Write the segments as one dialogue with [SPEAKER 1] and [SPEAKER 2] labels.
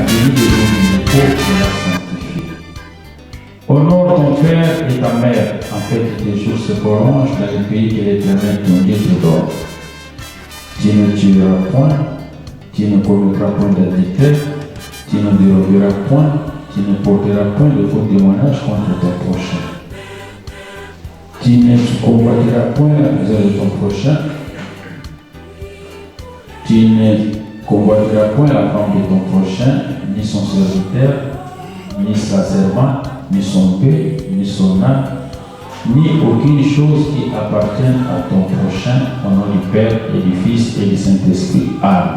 [SPEAKER 1] guéri de nos maux et l'a sanctifié. Honore ton père et ta mère, afin que tes jours se prolongent dans le pays que l'Éternel ton Dieu te donne. Tu ne tueras point, tu ne commettras point d'adultère, tu ne déroberas point, tu ne porteras point de faux témoignages contre ton prochain. Tu ne combattras point la misère de ton prochain, tu ne combattras point la femme de ton prochain, ni son serviteur, ni sa servante, ni son bœuf, ni son âne, ni aucune chose qui appartienne à ton prochain, au nom du Père et du Fils et du Saint-Esprit. Amen.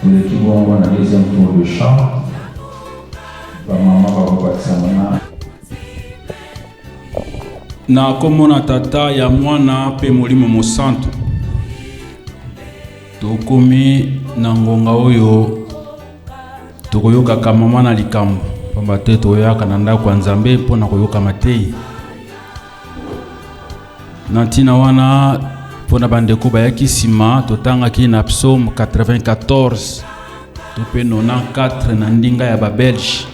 [SPEAKER 1] Pour les qui vont avoir un deuxième tour de chant, maman va vous battre
[SPEAKER 2] na kombo na tata ya mwana pe molimo mosantu tokomi na ngonga oyo tokoyokaka mama na likambo pamba te toyoka na ndako ya Nzambe mpona koyoka mateyi na ntina wana mpona bandeko bayaki nsima totangaki na psaume 94 to mpe 94 na ndinga ya babelge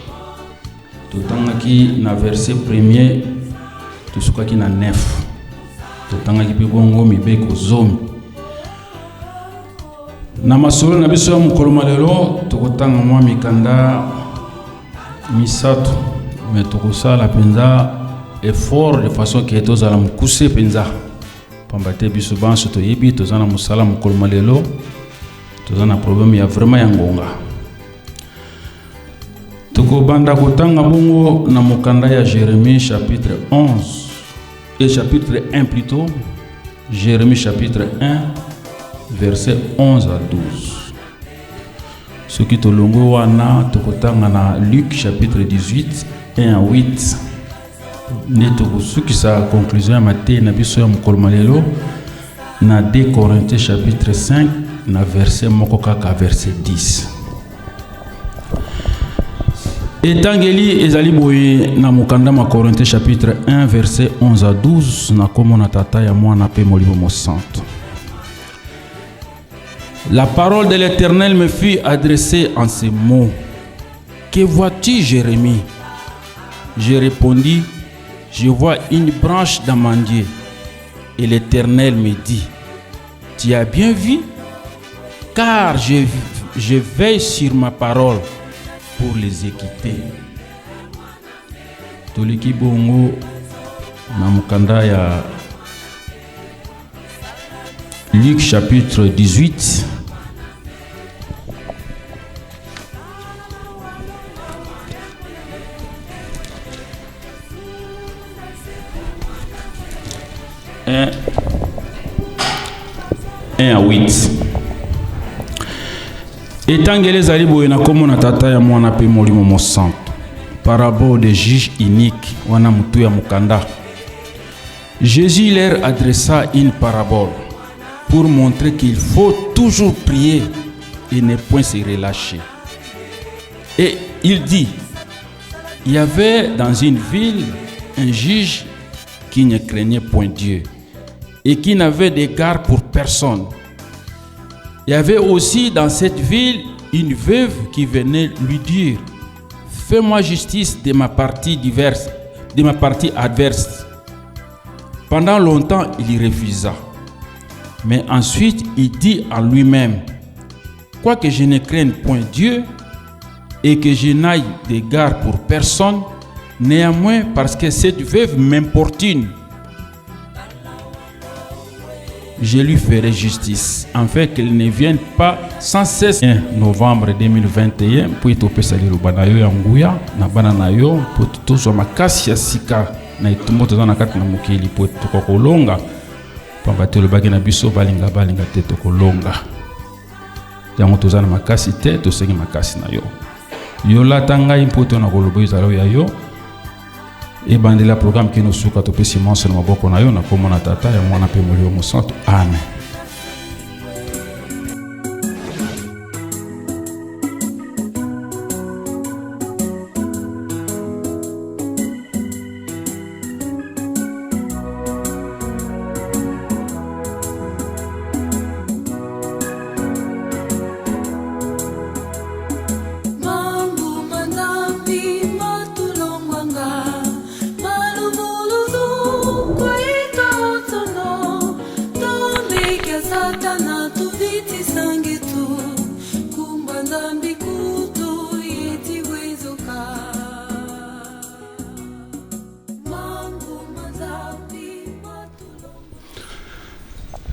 [SPEAKER 2] totangaki na verset premier tosukaki na 9 totangaki mpe bongo mibeko zomi na masolo na biso ya mokolo malelo tokotanga mwa mikanda misato me tokosala mpenza effort de façon ke tozala mokuse mpenza pamba te biso banso toyebi toza na mosala mokolo malelo toza na problème ya vraiment ya ngonga tokobanda kotanga bongo na mokanda ya Jérémie chapitre 11 et chapitre 1 plutôt Jérémie chapitre 1 verset 11 à 12 ce qui tolongo wana tokotanga na Luc chapitre 18 1 à 8 ne tokosukisa conclusion ya mateyi na biso ya mokolo malelo na 2 Corinthiens chapitre 5 na verset moko kaka verset 10 etangeli ezali boye na mokanda ma Corinthiens chapitre 1 verset 11 à 12 na kombo na tata ya mwana pe molimo mosantu. La parole de l'Éternel me fut adressée en ces mots. Que vois-tu, Jérémie? Je répondis, je vois une branche d'amandier. Et l'Éternel me dit, tu as bien vu? Car je veille sur ma parole pour les équiter. Toliki bongo na mukanda ya Luc chapitre 18 1 à 8. Etangeli ezali boye na kombo na tata ya mwana pe molimo mosantu. Parabole de juge unique wana mutu ya mukanda. Jésus leur adressa une parabole pour montrer qu'il faut toujours prier et ne point se relâcher. Et il dit, il y avait dans une ville un juge qui ne craignait point Dieu et qui n'avait d'égard pour personne. Il y avait aussi dans cette ville une veuve qui venait lui dire, fais-moi justice de ma partie adverse. Pendant longtemps, il y refusa. Mais ensuite, il dit en lui-même, quoique je ne craigne point Dieu et que je n'aille d'égard pour personne, néanmoins, parce que cette veuve m'importune, je lui ferai justice, afin qu'elle ne vienne pas sans cesse. 1 novembre 2021, puis topé sali rubanayo ya nguya na bana nayo, pour tozwa makasi ya sika na itumbo toza na kati na mokili po tokolonga pamba te lobaki na biso balinga te tokolonga yango toza na makasi te tosengi makasi na yo yo latanga impoto na kolobo ezalo ya yo ebandela programme kino suka topesi monse na maboko na yo na kombo na tata ya mwana pe molimo mosantu. Amen.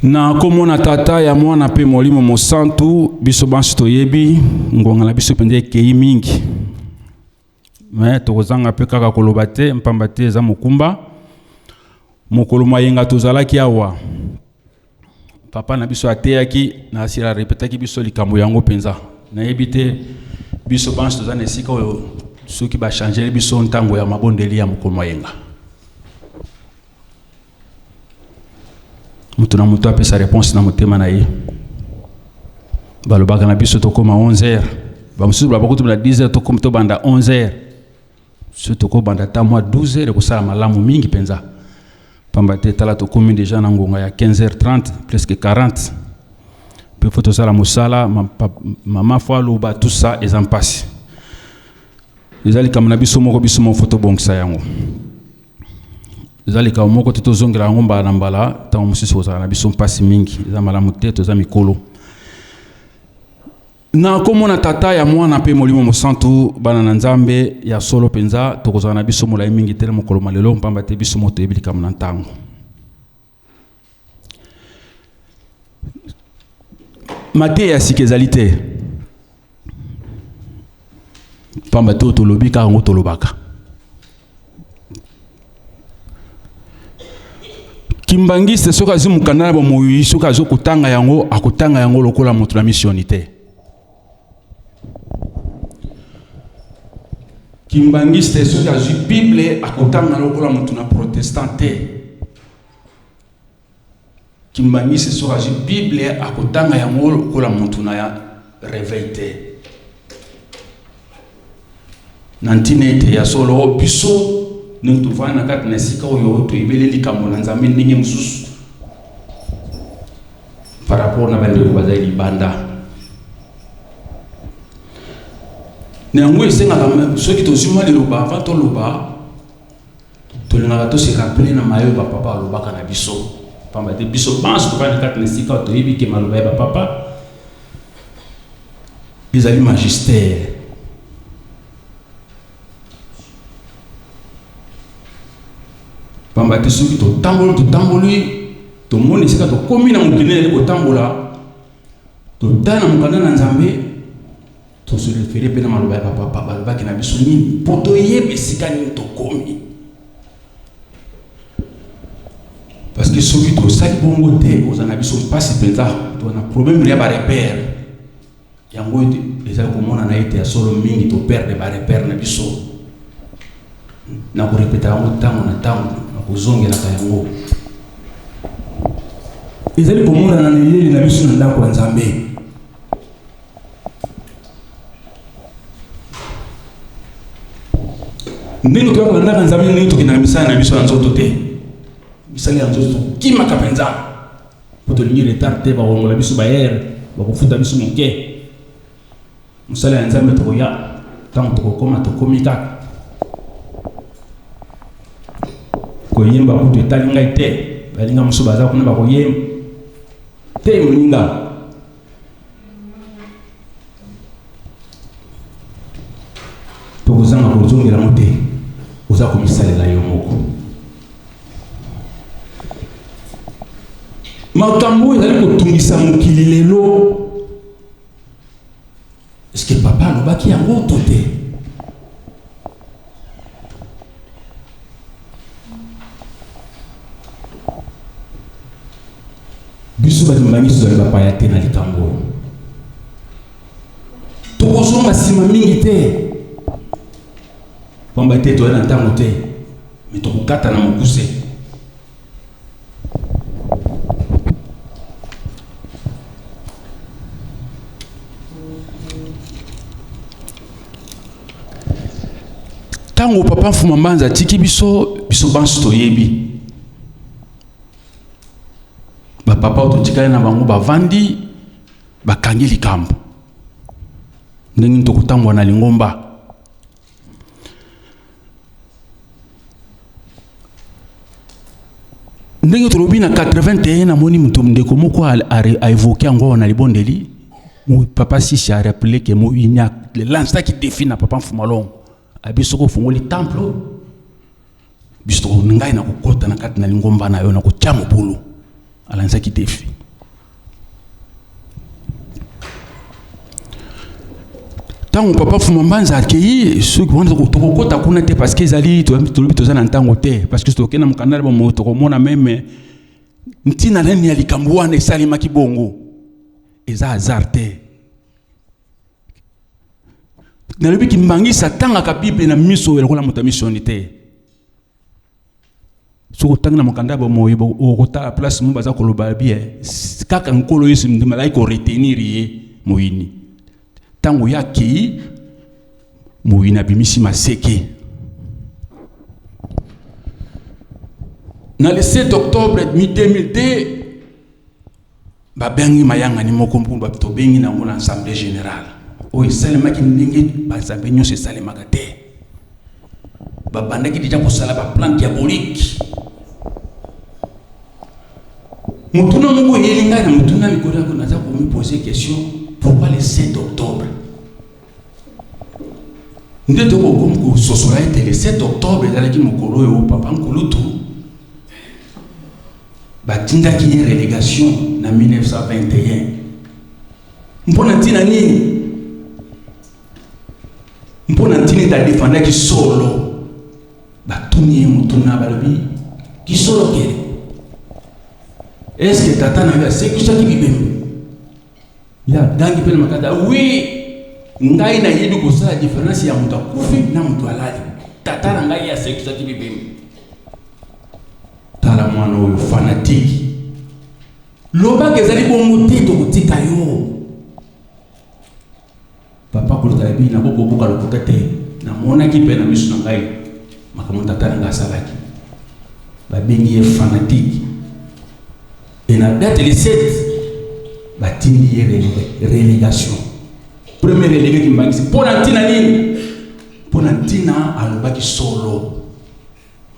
[SPEAKER 2] Na komona tata ya mwana pe molimo mosantu biso bansi toyebi ngonga na biso pende kei mingi me tokozanga pe kaka koloba te mpamba te eza mokumba mokolo mayenga tozalaki awa papa na biso ateyaki na asila repetaki biso likambo yango penza nayebi te biso bansi toza na esika oyo soki bachangeli biso ntango ya mabondeli ya mokolo mayenga mutu na mutu apesa réponse na motema na ye balobaka na biso tokoma 11h bamosusu balobaka tokoma 10h tokoma tobanda 11h so tokobanda ta mwa 12h ekosala malamu mingi penza pamba te tala tokomi deja na ngonga ya 15h30 presque 40 pe fo tozala mosala mama fo aloba tout ça eza mpasi eza likambo na biso moko biso moko fo tobongisa yango eza likambo moko te tozongela yango mbala na mbala ntango mosusu kozala na biso mpasi mingi eza malamu te toza mikolo na komona tata ya mwana pe molimo mosantu bana na nzambe ya solo penza tokozala na biso molai mingi te na mokolo malelo mpamba te biso moto toyebi likambo na ntango mateya ya sika ezali te mpamba te oyo tolobi kaka yango tolobaka kimbangiste soki azwi mokanda na bomoi soki azwi kotanga yango akotanga yango lokola moto na misioni te kimbangiste soki azwi bible akotanga lokola moto na protestant te kimbangiste soki azwi bible akotanga yango lokola moto na ya réveil te na ntina ete ya solo biso nous devons na kati na esika oyo toyebeli likambo na nzambe ndenge mosusu par rapport na bandeko bazali libanda na yango esengaka soki tozwi liloba avant toloba tolingaka tose rappele na mayo bapapa alobaka na biso pamba te biso banso tovandi na kati na esika oyo toyebi ke maloba ya bapapa ezali magistère pamba te soki totamboli tomoni esika tokomi na mokili ezali kotambola totala na mokanda na nzambe toserefere mpe na maloba ya bapapa balobaki na biso nini mpo toyeba esika nini tokomi parce que soki tosali bongo te ozala na biso mpasi mpenza tona problème ya barepere yango ezali komona na ete ya solo mingi toperde barepere na biso na korepeta yango ntango na ntango kozongelaka yango ezali komonana na yeli na biso na ndako ya nzambe ndenge toyaka na ndako ya nzambe ndenge tokendaka misala na biso ya nzoto te misala ya nzoto tokimaka mpenza mpo tolingi retard te bakongola biso bayere bakofuta biso moke mosala ya nzambe tokoya ntango tokokoma tokomi kaka koyemba kutu etali ngai te balinga mosusu baza kuna bakoyemba te moninga tokozanga kozongelamo te oza komisalela yo moko makambo ezali kotungisa mokili lelo eske papa alobaki yango to te biso balimbangi tozali bapaya te na likambo tokozonga nsima mingi te pamba te toye na ntango te me tokokata na mokuse ntango papa mfuma mbanza atiki biso banso toyebi bapapa ototikali na bango bavandi bakangi likambo ndenge tokotambola na lingomba ndenge tolobi na 81 namoni mutu ndeko moko a évoqué ngo na libondeli papa Sisi a rappelé que Moïna le lance qui définit papa Fumalong abisoko fungoli temple biso ngai na kokota na kati na lingomba na yo na kotia mobulu alanza qui définit tant papa Fumambanza accueilli ceux qui vont kokota kuna te parce que ezali tolobi tozana ntango te parce que tokena mukandala ba moto komona meme ntina nani alikambuana esalima kibongo eza hasard te na lobi kimbangisa tanga ka Bible na miso elokola moto mission te soko tanga na mukandala ba moyo okota place mo baza koloba bien kaka nkolo yesu ndimala ko retenir ye moyini tango yaki moyina bimisi maseke na le 7 octobre 2002 babengi mayanga ni moko mpundu bapito bengi na ngona assemblée générale o isalema ki ndenge basambe nyose salema kate babanda ki déjà kosala ba plan diabolique mutuna mungu yelinga na mutuna mikora ko naza ko me poser question pourquoi le 7 octobre ndete ko komko sosola était le 7 octobre dans qui mokolo yo papa nkulutu batinda ki une relégation na 1921 mpona tina nini mpona tina ta défendre ki solo batuni mutuna balobi ki solo kele est-ce que tata na ya sécurité ki bibembe ya dangi pele makada oui ngai na yebi ko sala différence ya mutu akufi na mutu alali tata na ngai ya sécurité ki bibembe tala mwana oyo fanatique loba kezali bongo te to kotika yo papa ko tabi na boko boka lokuta te na mona ki pe na misu na ngai makambo tata na ngai salaki ba bengi ye fanatique et na date le 7 batindi ye relégation premier relégué qui m'a dit pour l'antina nini pour l'antina alobaki solo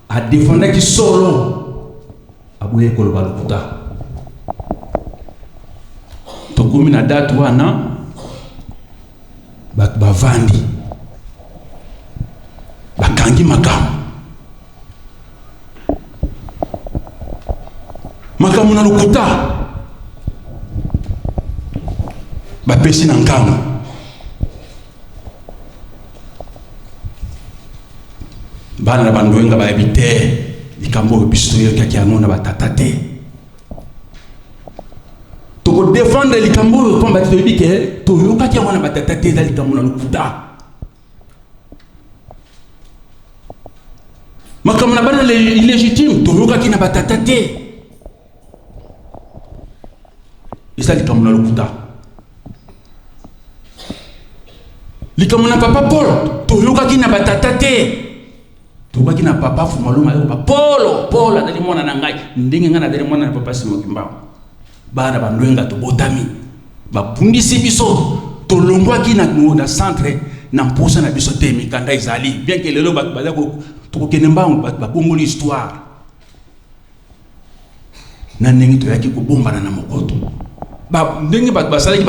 [SPEAKER 2] a défendre ki solo abuye ko loba lokuta to komi na date wana bavandi bakangi makamu na lokuta bapesi na nkamu bana na bandoenga bayebi te likambo biso yo kaki yango na batata te toko défendre likambo oyo pamba toyebi ke toyokaki yango na batata te eza likambo na lokuta makambo na bana illégitime toyokaki na batata te eza likambo na lokuta likambo na papa Paul toyokaki na batata te tobaki na papa Fumaloma yo Paul adali mwana na ngai ndenge ngana adali mwana na papa Simokimba bana bandwenga to botami babundisi biso tolongwaki na centre na mposa na biso te mikanda ezali bien que lelo baza ko tokokene mbango babongoli histoire na ndenge toyaki kobombana na mokoto ndenge basalaki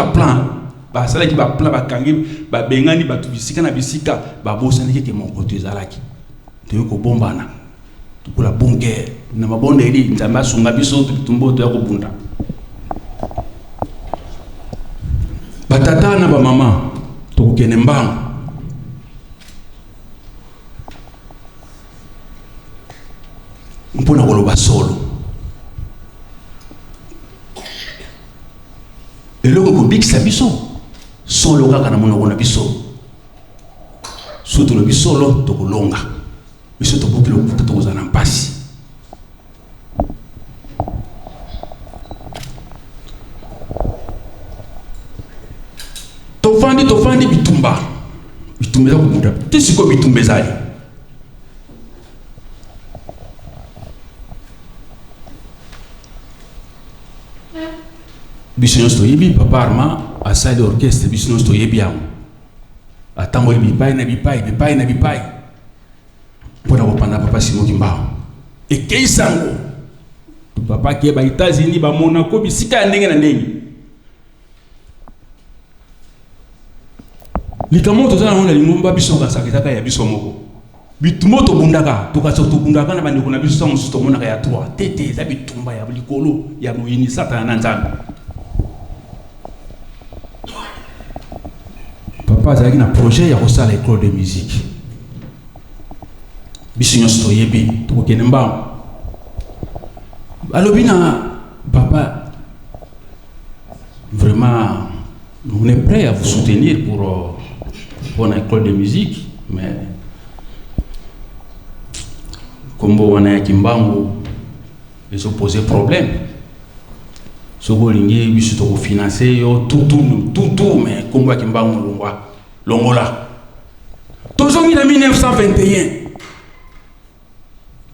[SPEAKER 2] basalaki ba plan bakangi babengani batu bisika na bisika babosani ke mokoto ezalaki toyo kobombana tukula bonge na mabonde eli nzamba asunga biso tutumbo to yakobunda batata na bamama tokokene mbango mpona koloba solo eloko kobikisa biso solo kaka na monoko na biso so tolobi solo tokolonga biso toboki lokuta tokozala na mpasi tofandi bitumba eza kobuda te siko bitumba ezali biso nyonso toyebi papa Arma asali orchestre biso nyonso toyebi yango atamboli bipai na bipai mpona kopanda papa Simokimba ekei sango papa qui est aux États-Unis, à Monaco, bisika ndenge na ndenge. Likamo tozala na lingomba biso kasakitaka ya biso moko. Bitumo to bundaka, to kaso to bundaka na bandeko na biso sango to monaka ya 3. Tete za bitumba ya likolo ya moyini satana na nzambe. Papa azalaki na projet ya kosala école de musique. Biso nyonso toyebi tokokende mbango. Alobi na papa, vraiment, on est prêt à vous soutenir pour une école de musique, mais comme on a Kimbango, ils ont posé problème. Si vous voulez financer tout, mais comme on a Kimbango, Longola. Tous en 1921,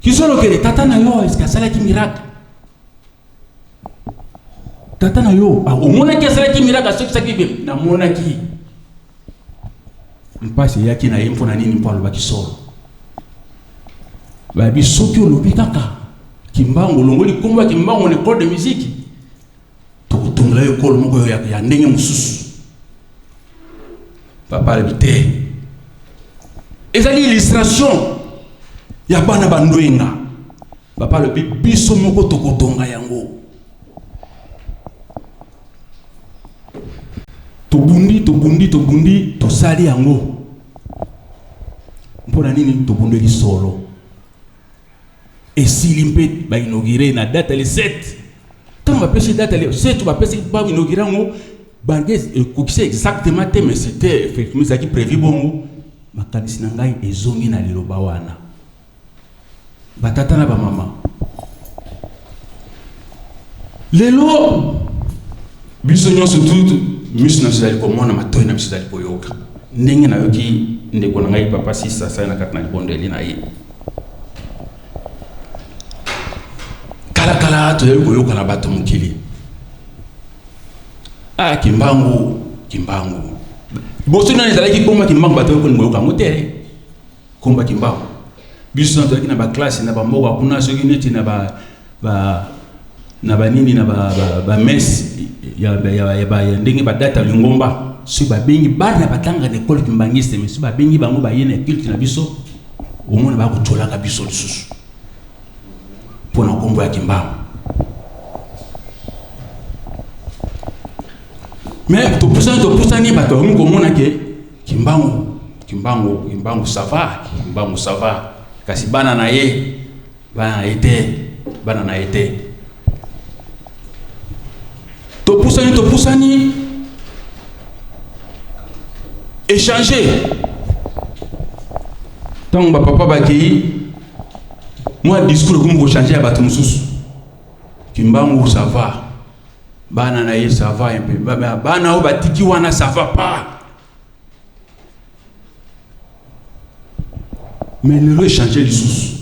[SPEAKER 2] qui sont les Tata Nayo, est-ce que ça a été miracle? Tata Nayo, au monaki ça a été miracle, ce qui s'est na monaki. On passe yaki na yemfo na nini mpo alobaki solo. Ba bisoki olobi kaka. Kimbango longoli komba Kimbango école de musique. Tokutungla école moko ya ndenge mususu. Papa habité. Ezali illustration ya bana bandoinga. Papa le biso moko tokotonga yango. Tobundi, tosali yango. Mpona nini tobundeli solo. Esili mpe ba inauguré na date le 7. Tant va pêcher date le 7, va pêcher ba inauguré yango. Banges kokise exactement te, mais c'était effectivement ça qui prévu bongo. Makanisi na ngai ezongi na liloba wana. Batata na ba mama. Lelo biso nyonso tout misu na sala ko mona matoyi na biso dali koyoka ndenge na yoki ndeko na ngai papa sisa sa na katna libondeli na ye kala to yeko yoka na bato mukili Kimbango boso na ezala ki komba Kimbango bato ko ngoyoka ngotere komba Kimbango biso na toki na ba classe na ba mboka kuna soki neti na ba nini na ba mess ya ndenge ba data lingomba si ba bengi bana batanga de école kimbangiste mais si ba bengi bango ba yene culte na biso au moins ba ko tolaka biso lisusu pona kombo ya Kimbango. Mais to pusani ba to ngo mona ke Kimbango ça va, kasi bana na été Topusani échanger. Tant que papa baki moi discours comme vous changer à Batumsus. Kimbango ça va. Bana na ça va un peu. Bana o batiki wana ça va pas. Mais le échanger les sous.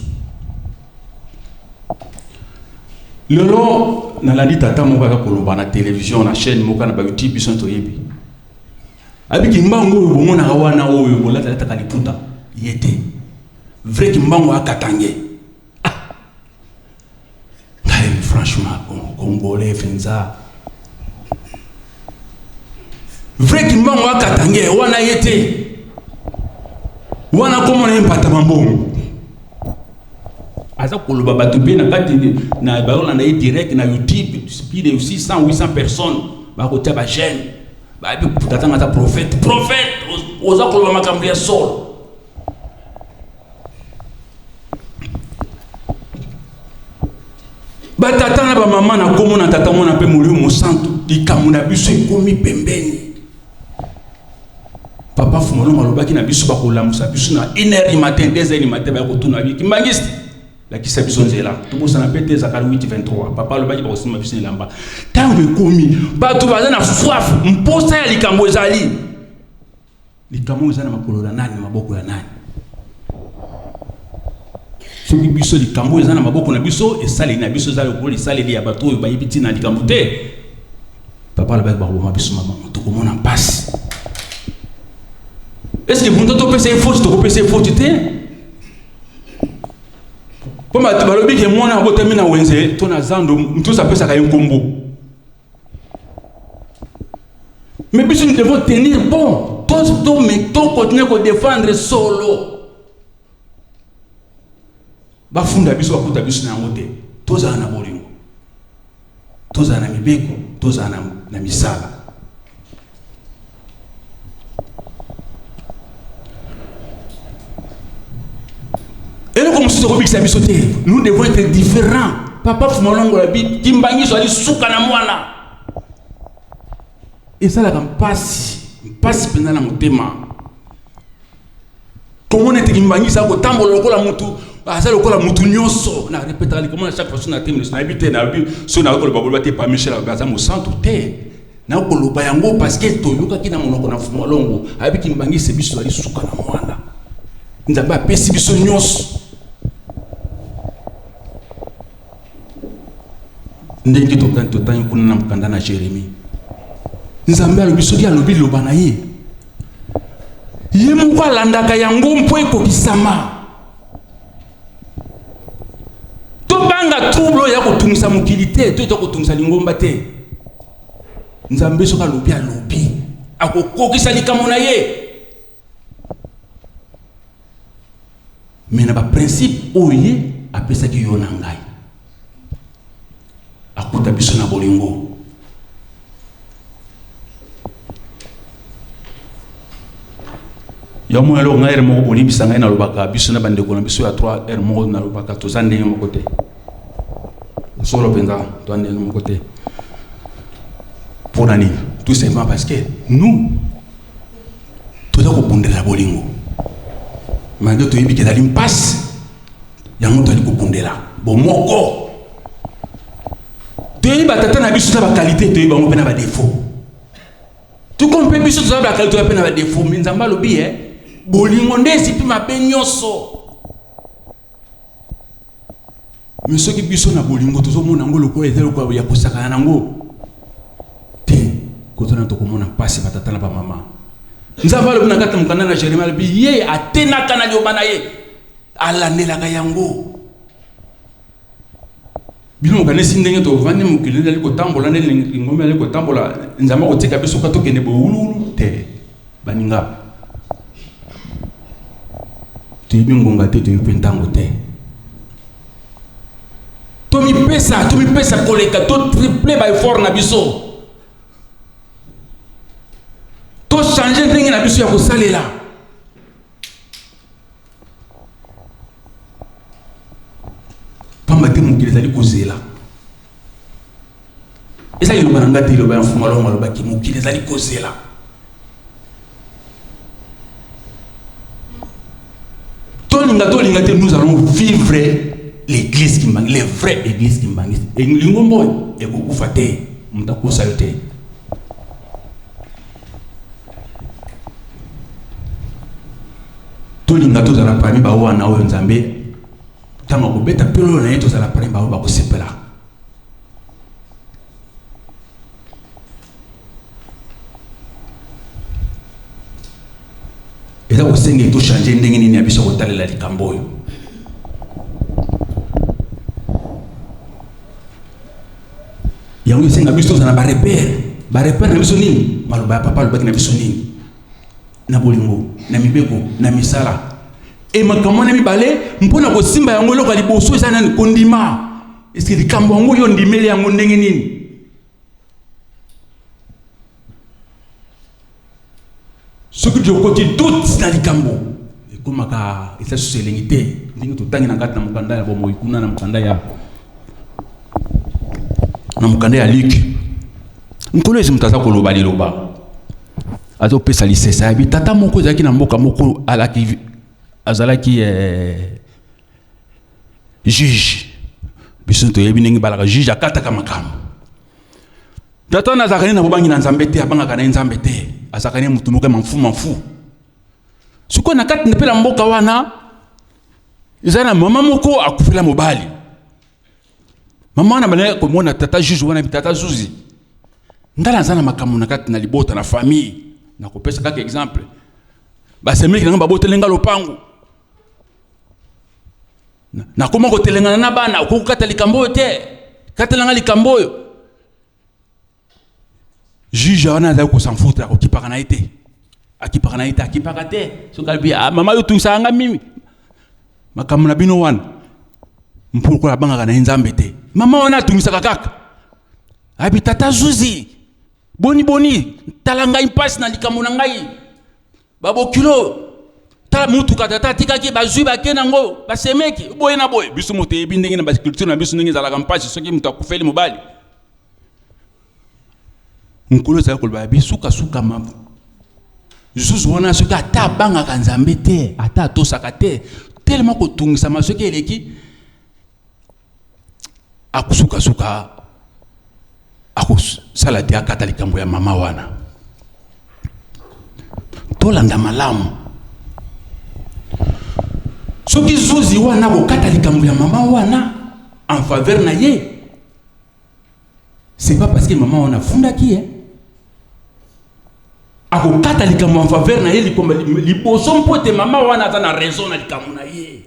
[SPEAKER 2] Le long na la dit tata moka koloba na télévision na chaîne moka na ba YouTube biso to yebi abi Kimbango yo bomona wana oyo bolata lata kaliputa yete vrai Kimbango akatange franchement congolais fenza vrai Kimbango akatange wana yete wana komo na impata mambongo Aza koloba bato pe na kati na baola na direct na YouTube plus de 600-800 personnes ba ko taba chaîne ba bi tatanga ta prophète oza koloba makambo ya solo ba tatana ba mama na komo na tata mona pe molio mo santo likamuna biso ekomi pembeni papa fumolo malobaki na biso ba kolamusa biso na 1h du matin 2h du matin ba ko tuna bi kimbangiste la qui s'habille là tout le monde s'en appelle Zacharie 8:23 papa le baki ba osima biso lamba tango ekomi ba to baza na soif mposa ya likambo ezali likambo ezana makolo na nani maboko ya nani soki biso likambo ezana maboko na biso esali na biso ezali ko lisali ya bato oyo bayibiti na likambo te papa le baki ba ko biso mama to ko mona passe est-ce que vous to pese faute to ko pese faute te Comme tu vas le dire que moi na boté mina wenze, ton azando, tout ça peut ça un combo. Mais puis nous devons tenir bon. Tous mais ton continuer à défendre solo. Ba funda biso akuta biso na ngote. Tous ana bolingo. Tous ana mibeko, tous ana na misala. Et nous, comme nous devons être différents. Papa Fumalongo la bite, Kimbangi soit dit soukana mwana. Et ça, là, passe pendant la motema. Comment on est Kimbangi, ça, au tambo, le la mutu, ça, le la mutu nyoso. On a répété, comment à chaque fois, on a terminé, on a habité, on a vu, si on a eu le babou, pas Michel, on a au centre, na okolo bayango parce que toyoka kina monoko na Fumalongo, avec Kimbangi, c'est biso, ali soukana mwana. Nous avons appelé biso nyos. Ndenge totan kuna na mkanda na Jérémie. Nzambe alobiso dia lobi lobana ye. Ye mukwa landaka yango mpo ekokisama. To banga trouble ya kotungisa mokili te, to kotungisa lingomba te. Nzambe soka lobi alobi akokokisa likambo na ye. Mais na ba principe oye apesa ki yona ngai. Akuta biso na bolingo. Ya mo elo ngai mo boli bisanga na lobaka biso na bande ko na biso ya 3 mo na lobaka to zande mo kote. Solo penga to ande mo kote. Pour nani? Tout simplement parce que nous tout ça ko bondela bolingo. Malgré tout il y a l'impasse. Yango to ali ko bondela. Bon moko. Tu as batata biso sa qualité, tu as ba défaut. Tu comprends biso sa qualité, tu as ba défaut. Mais nzamba lobi bolingo ndesi pi mabe nyonso. Mais ce qui biso na bolingo tozo mona ngolo ko ezelo ko ya kosaka nango. Te ko tona to ko mona passe batata na ba mama. Nzamba lobi na kata mukanda na Jérémie lobi ye atena kana yo bana ye. Ala nela ka yango. Bino kanesi ndenge to vande mukile ali ko tambola ne ngombe ali ko tambola nzama ko tika biso ka to kene bo ululu te baninga tu bingonga te tu pentango te to mi pesa koleka to triple by four na biso to changer ndenge na biso ya ko salela pamba te mukile zali kozela esa yelo bananga te lo ba Fumalongo lo ba ki mukile zali kozela to linga te nous allons vivre l'église qui manque les vraies églises qui manque et lingombo e ko kufate mutako sayote to linga to zala parmi ba wana o Nzambe tama ko beta pelo na yeto zala parmi ba o ba ko sepela. Et là, vous savez tout changer, ndenge nini abiso kotalela likambo oyo. Yango senga biso na ba repère na biso nini? Maloba papa lo baki na biso nini? Na bolingo, na mibeko, na misala. Et makamona mibale, mpona ko simba yango loka liboso eza nani kondima. Est-ce que likambo yango yo ndimeli yango ndenge nini? Ce que Dieu côté doute dans les cambo et comme aka esa soselengité ndingi tutangi na kati na mukanda ya bomo ikuna na mukanda ya Luc nkolo ezi mutaza ko loba liloba azo pesa lisesa bi tata moko zaki na mboka moko alaki azalaki juge biso to yebi ndingi balaka juge akata kama kama tata na zakani na bobangi na Nzambe te abanga kana Nzambe te azakani mutu moko manfu suko na kati na pela mboka wana izana mama moko akufela mobali mama na bana ko mona tata juge wana tata zuzi ndala zana makamu na kati na libota na famille na kopesa kaka exemple ba semeki na babota lenga lopango na koma ko telengana na bana ko kata likambo te katelanga likambo juge wana za ko s'en foutre ko kipaka na ite akipaka te so kalbi mama yo tunsanga mimi makamuna bino wana mpoko la banga na nzambe te mama wana tumisaka kaka abi tata zuzi boni talanga impasse na likambo na ngai babo kilo tala mutu katata tikaki bazui bakena ngo basemeki boye na boye biso mote ebindenge na ba culture na biso ndenge za la campagne soki mutu akufeli mobali nkolo za ko ba bisuka suka mabu Jésus wana soki ata banga kanzambe te ata tosaka te tellement ko tungisa masoki eleki akusuka akusala te akata likambo ya mama wana tolanda malamu soki zuzi wana kokata likambo ya mama wana en faveur na ye c'est pas parce que mama wana fundaki akokata likambo en faveur na ye likomba liboso mpote mama wana aza na raison na likambo na ye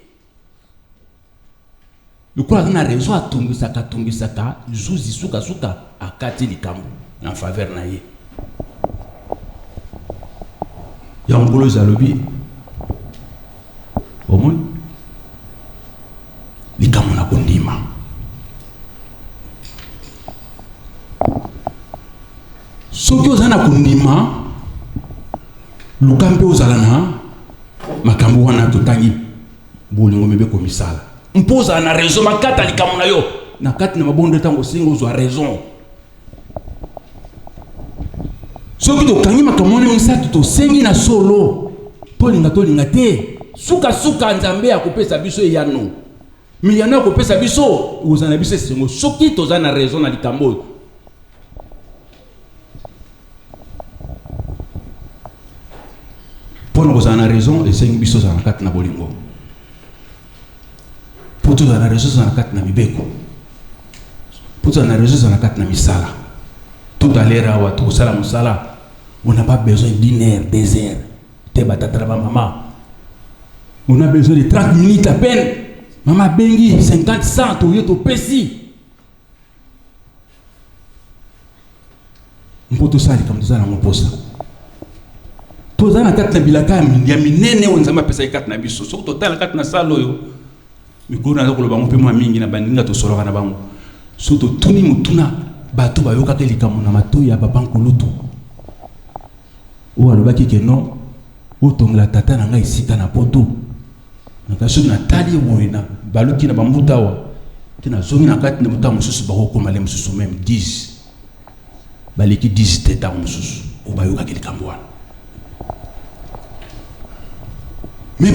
[SPEAKER 2] lokola aza na raison atungisaka zuzi suka akati likambo en faveur na ye ya ngolo zalobi omoni likambo na kondima soki oza na kondima lukambe ozala na makambo wana totangi bolingo mebe komisala mpoza na raison makata likambo na yo na kati na mabondo tango singo zwa raison soki tokangi makambo wana misato tosengi na solo tolinga te suka nzambe akopesa biso eyano miyano akopesa biso ozana biso sengo soki toza na raison na likambo pono kozala na raison esengi biso ozala na kati na bolingo po tozala na raison ozala na kati na mibeko po tozala na raison ozala na kati na misala tout à l'heure awa tokosala mosala on n'a pas besoin d'une heure, 2 heures te batatala ba mama on a besoin de 30 minutes à peine mama bengi 50 100 toyo topesi mpo tosali kama tozala na moposa tozana kati na bilaka ya minene onzama pesa ikati na biso soki totala kati na sala oyo mikolo na koloba mpe mwa mingi na bandinga tosoloka na bango so totuni mutuna bato bayokaka likambo na matoyi ya papa nkulutu oyo alobaki ke non otongela tata na ngai esika na poto nakaso natali boye na baloki na bambuta awa te nazongi na kati na buta mosusu bakokoma le mosusu meme 10 baleki 10 te ntango mosusu oyo bayokaki likambo wana mais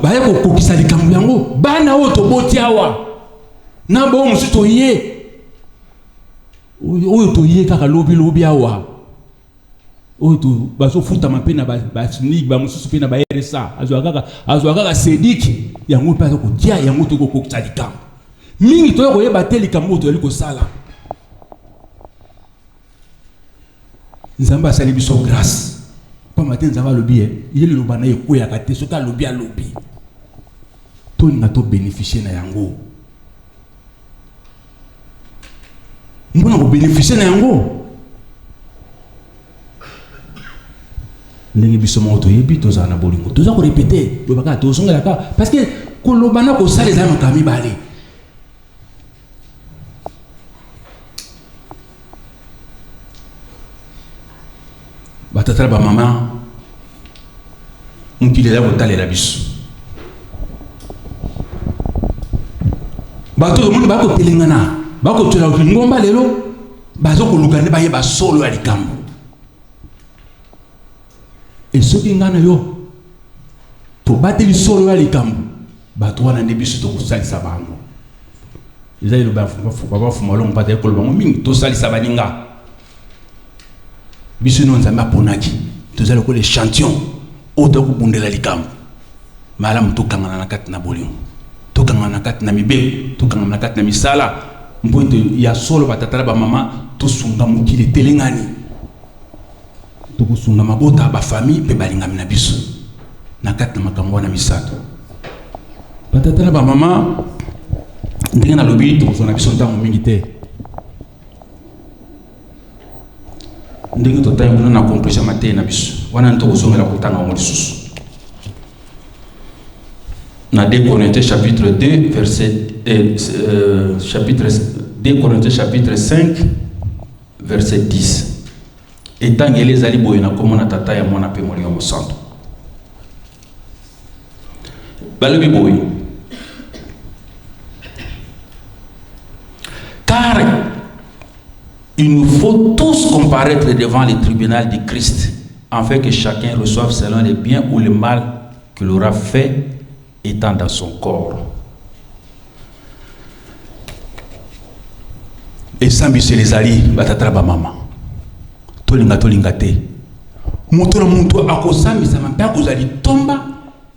[SPEAKER 2] baya kokokisa likambo yango bana oyo toboti awa na bao mosusu toye oyo toye kaka lobi awa oyo bazofutama mpe na basnig bamosusu mpe na ba-RSA azwa kaka sediki yango mpe aza kotia yango tokokokisa likambo mingi toya koyeba te likambo oyo toyali kosala nzambe asali biso grâce pas matin nzambe alobi ye liloba na ye ekweyaka te soki alobi tolinga tobénéficie na yango mpona kobénéficie na yango ndenge biso moko toyebi tozala na bolingo toza korepete lobaka tozongelaka parce que koloba na kosala eza makambo mibale batatala bamama mokili eza kotalela biso bato omoni bakotelengana bakotwela ngomba lelo bazokoluka nde bayeba solo ya likambo esoki nga na yo tobateli solo ya likambo bato wana nde biso tokosalisa bango eza eloba bafuma olongo mpata ekoloba bango mingi tosalisa baninga biso no nzambe aponaki tozali lokola échantillon oyo tokobundela likambo malamu tokangana na kati na bolingo tokangana na kati na mibeko tokangana na kati na misala mpo ete ya solo batatala bamama tosunga mokili telengani tokosunga mabota bafamille mpe balingami na biso na kati na makambo wana misato Batata ba maman ndenge na lobi to zona biso ntango mingi te. Ndenge to tayo na conclusion matin na biso. Wana nto kozongela kutanga ngo lisusu. Dans 2 Corinthiens chapitre 2 2 Corinthiens chapitre 5 verset 10. Etangi les ali boyena komo na tata ya mwana pe molio mosanto. Balobi boy. Car il nous faut tous comparaître devant le tribunal du Christ, afin que chacun reçoive selon les biens ou le mal qu'il aura fait étant dans son corps. Et sans bisser les alliés, batatra ba mama. Tolinga te. Moto akosami sama mpe akozali tomba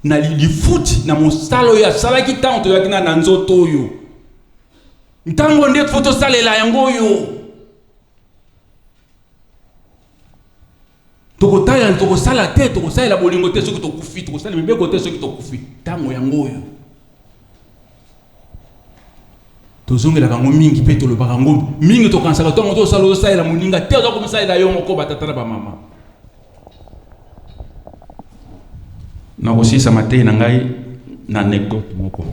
[SPEAKER 2] na lifuti na mosalo ya salaki tanto ya kina na nzoto oyo. Ntango nde foto salela yango yo. Toko sala te, toko sala la bolingo te soki tokufi, toko sala mibeko te soki tokufi. Tango yango yo. Tozongela kango mingi pe to le bakango mingi to kansala to moto sala la moninga te to komisa ila yo moko batata ba mama. Na aussi sa matin na ngai na anecdote moko.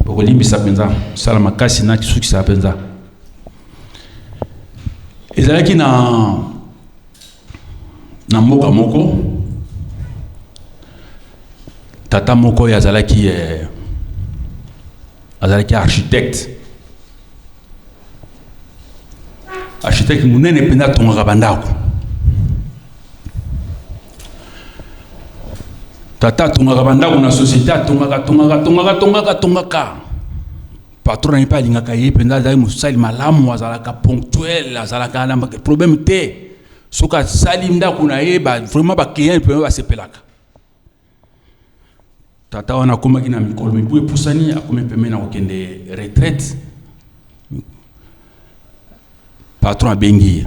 [SPEAKER 2] Pour limbisa penza sala makasi na kisuki sa penza. Ezalaki na mboka moko tata moko ya azalaki architecte munene penda tongaka bandako. Tata tongaka bandako na société tongaka patron n'est pas lingaka ye penda azali musali malamu azalaka ponctuel azalaka na problème te soka sali ndako na ye ba vraiment ba client peut ba sepelaka. Tata wana komaki na mikolo mibu epusani akome peme na okende retraite. Patron abengi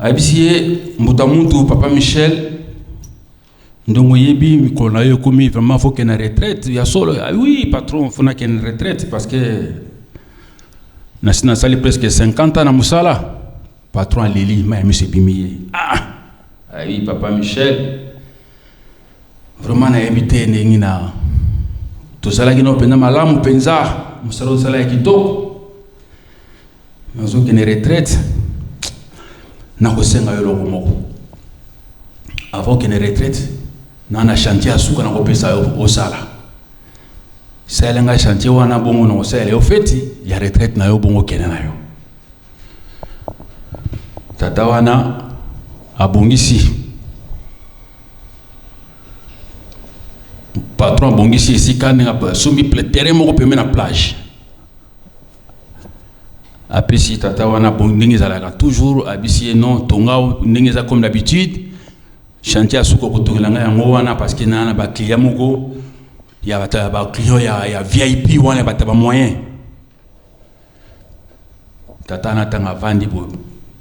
[SPEAKER 2] abisiye mbuta muntu papa Michel ndongo yebi mikolo na yo komi vraiment faut que na retraite ya solo. Oui patron faut na ken retraite parce que na sali presque 50 ans na musala. Patron Lili ma monsieur Bimi. Oui papa Michel vraiment na éviter ndenge na to sala kino penda malamu penza musala sala ya kitoko nazo ken retraite na kosenga yo loko moko avant ken retraite na chantier asuka na kopesa yo osala sala nga chantier wana bongo no sala yo feti ya retraite na yo bongo kena na yo. Tata wana abongisi patron abongisi esika nga sumbi terrain moko peme na plage. Apesi tata wana bondingi zalaka toujours abisi non tonga ndingi za comme d'habitude chantier asuko kotongela yango wana parce que na ba client moko ya ba client ya VIP wana ba taba moyen. Tata na tanga vandi bo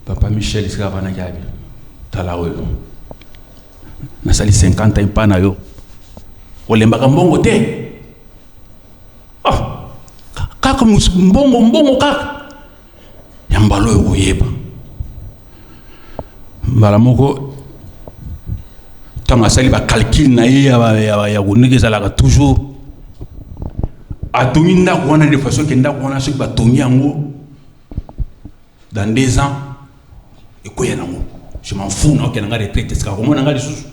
[SPEAKER 2] papa Michel iska vana kabi tala oyo na sali 50 ans pa na yo olembaka mbongo te kaka mbongo kaka ya mbalo yo koyeba mbala moko tanga sali ba calcul na ye ya konegezalaka toujours atongi ndako wana de façon que ndako wana soki batongi yango dans 2 ans ekoya nango je m'en fous na okena nga retraite sika komona nga lisusu.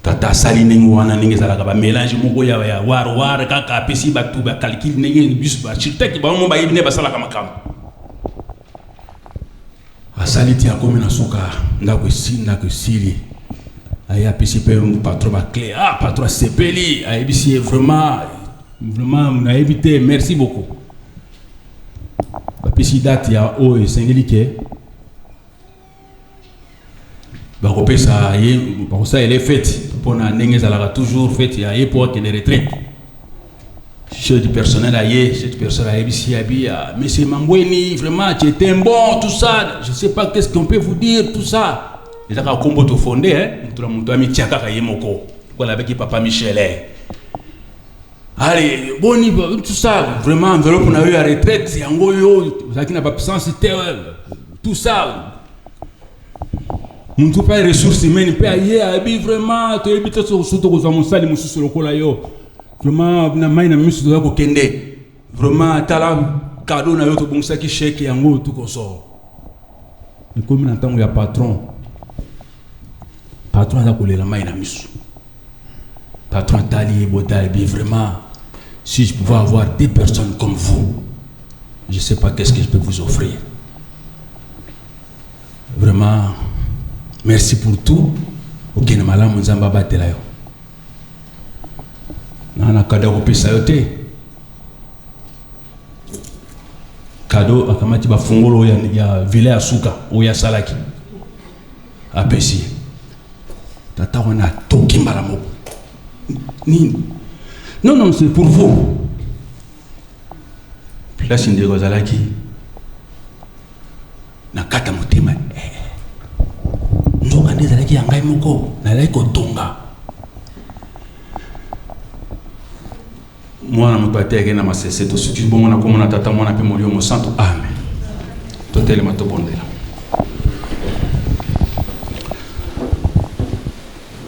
[SPEAKER 2] Tata sali ndenge wana ndenge ezalaka ba mélange moko ya war kaka apesi batu ba calcul ndenge biso ba architecte bango ba yibine basalaka makambo asali ti akomi na suka ndako esili aya apesi pe patron ba clé patron sepeli ayebisi vraiment na éviter merci beaucoup bapesi date ya o esengeli ke bakopesa ye bakosa ele fête pona ndenge ezalaka toujours fête ya ye pour que les retraites chef du personnel aye cette personne ayebisi abi monsieur Mangweni vraiment tu étais bon tout ça je sais pas qu'est-ce qu'on peut vous dire tout ça Les gens qui ont fondé, tout ami Tiaka Yemoko, quoi avec Papa Michel. Allez, bon niveau, tout ça, vraiment, enveloppe on a eu à retraite, c'est un goyo, ça qui n'a pas puissance, tout ça. Mon tout pas ressources humaines, pas hier, vraiment, tu habites surtout aux amonçals, les sur le colayo. Vraiment, na maina misu de kende. Vraiment, tala cadeau na yoto bon ça qui chèque et en gros tout comme ça. Mais comme on entend il y a patron a collé la maina misu. Patron tali botali vraiment. Si je pouvais avoir des personnes comme vous, je ne sais pas qu'est-ce que je peux vous offrir. Vraiment, merci pour tout. Ok, nous allons nous embarquer là. Nous avons un cadeau pour sayoter. Cadeau à Kamati Bafungolo, il y a Ville à Souka, ou il y a Salaki. À Pessi. Tata, on a Toki Malamo. Non, c'est pour vous. Place in de Gozalaki. Nakata Motema. Nous avons des Zalaki Angai Moko, Nalaiko Tonga. Moi, je ne peux pas dire que je suis tout ce que je suis là, comme on a tata, moi, je peux mourir au centre. Amen. Totalement tout bon.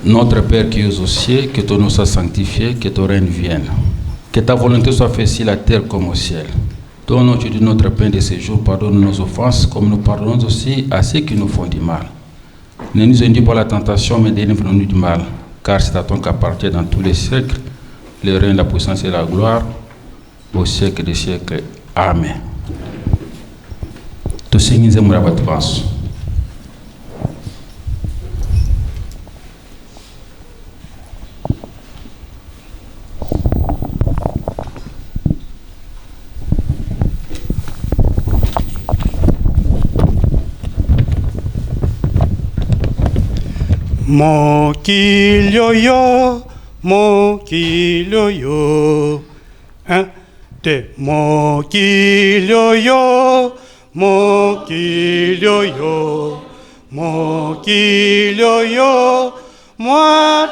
[SPEAKER 2] Notre Père qui es aux cieux, que ton nom soit sanctifié, que ton règne vienne. Que ta volonté soit faite sur la terre comme au ciel. Donne aujourd'hui notre pain de ce jour, pardonne nos offenses, comme nous pardonnons aussi à ceux qui nous font du mal. Ne nous induis pas la tentation, mais délivre-nous du mal. Car c'est à toi qu'appartient dans tous les siècles le règne, la puissance et la gloire, au siècle des siècles. Amen. Tout ce qui nous aime, votre pense.
[SPEAKER 3] Mokilio yo, hein, de mokilio yo, moi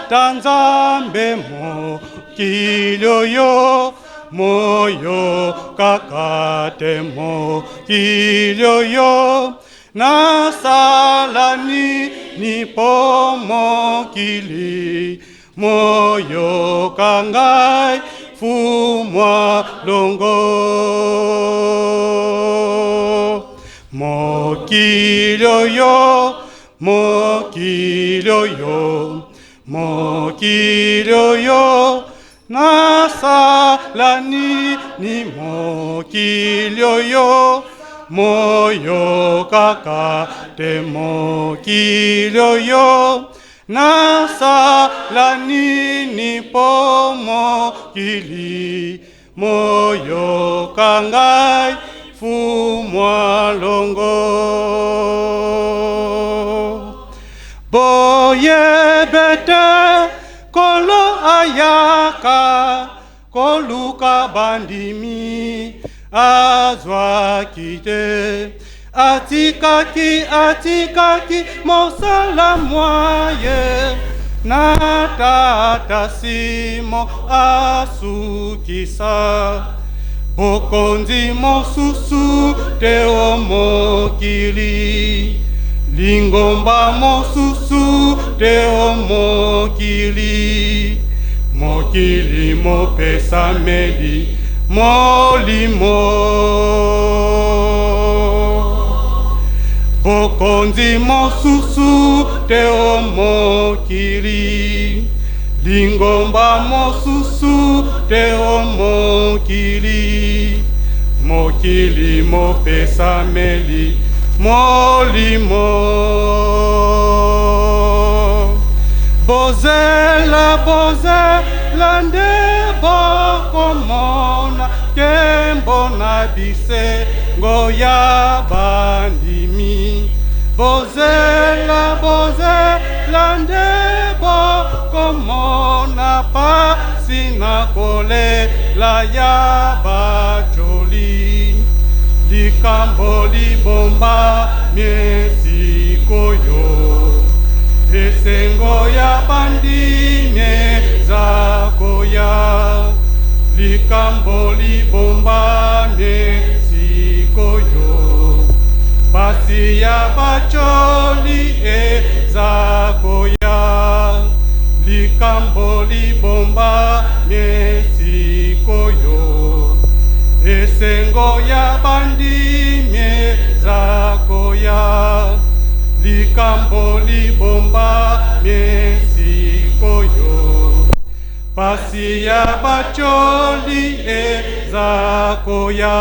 [SPEAKER 3] tanzambe mokilio yo, moyo kakate mokilio yo. Nasalani ni pomokili moyo kangai fumwa longo mokilio yo nasalani ni mokilio yo moyo kaka te mokilio yo nasala nini po mokili moyo kangai fumwa longo boye bete kolo ayaka koluka bandimi azwa kite atikaki mosala mwaye na tata simo asukisa bokonzi mosusu te omokili lingomba mosusu te omokili mokili mopesameli molimo bokonzi mosusu te omokili lingomba mosusu te omokili mokili mopesameli molimo bozela nde bokomona kembo na bisengo ya bandimi bozela nde bokomona pasi na kolela ya bajoli likambo libomba miesi sikoyo esengo ya bandine zakoya likambo libombane sikoyo pasi ya bacholi ezakoya likambo libombane sikoyo esengo ya bandine zakoya likambo libomba mesikoyo pasi ya bacholi ezakoya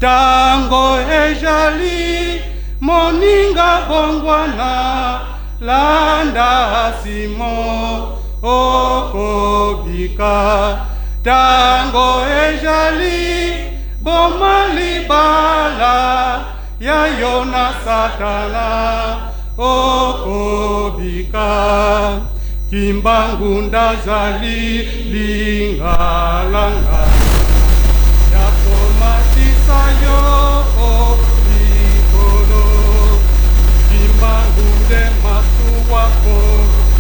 [SPEAKER 3] tango ejali moninga bongwana landa simo okobika tango ejali bomalibala ya yona satana okobika kimbangunda zali lingalanga yakomatisa yo likolo kimbangunde masu wako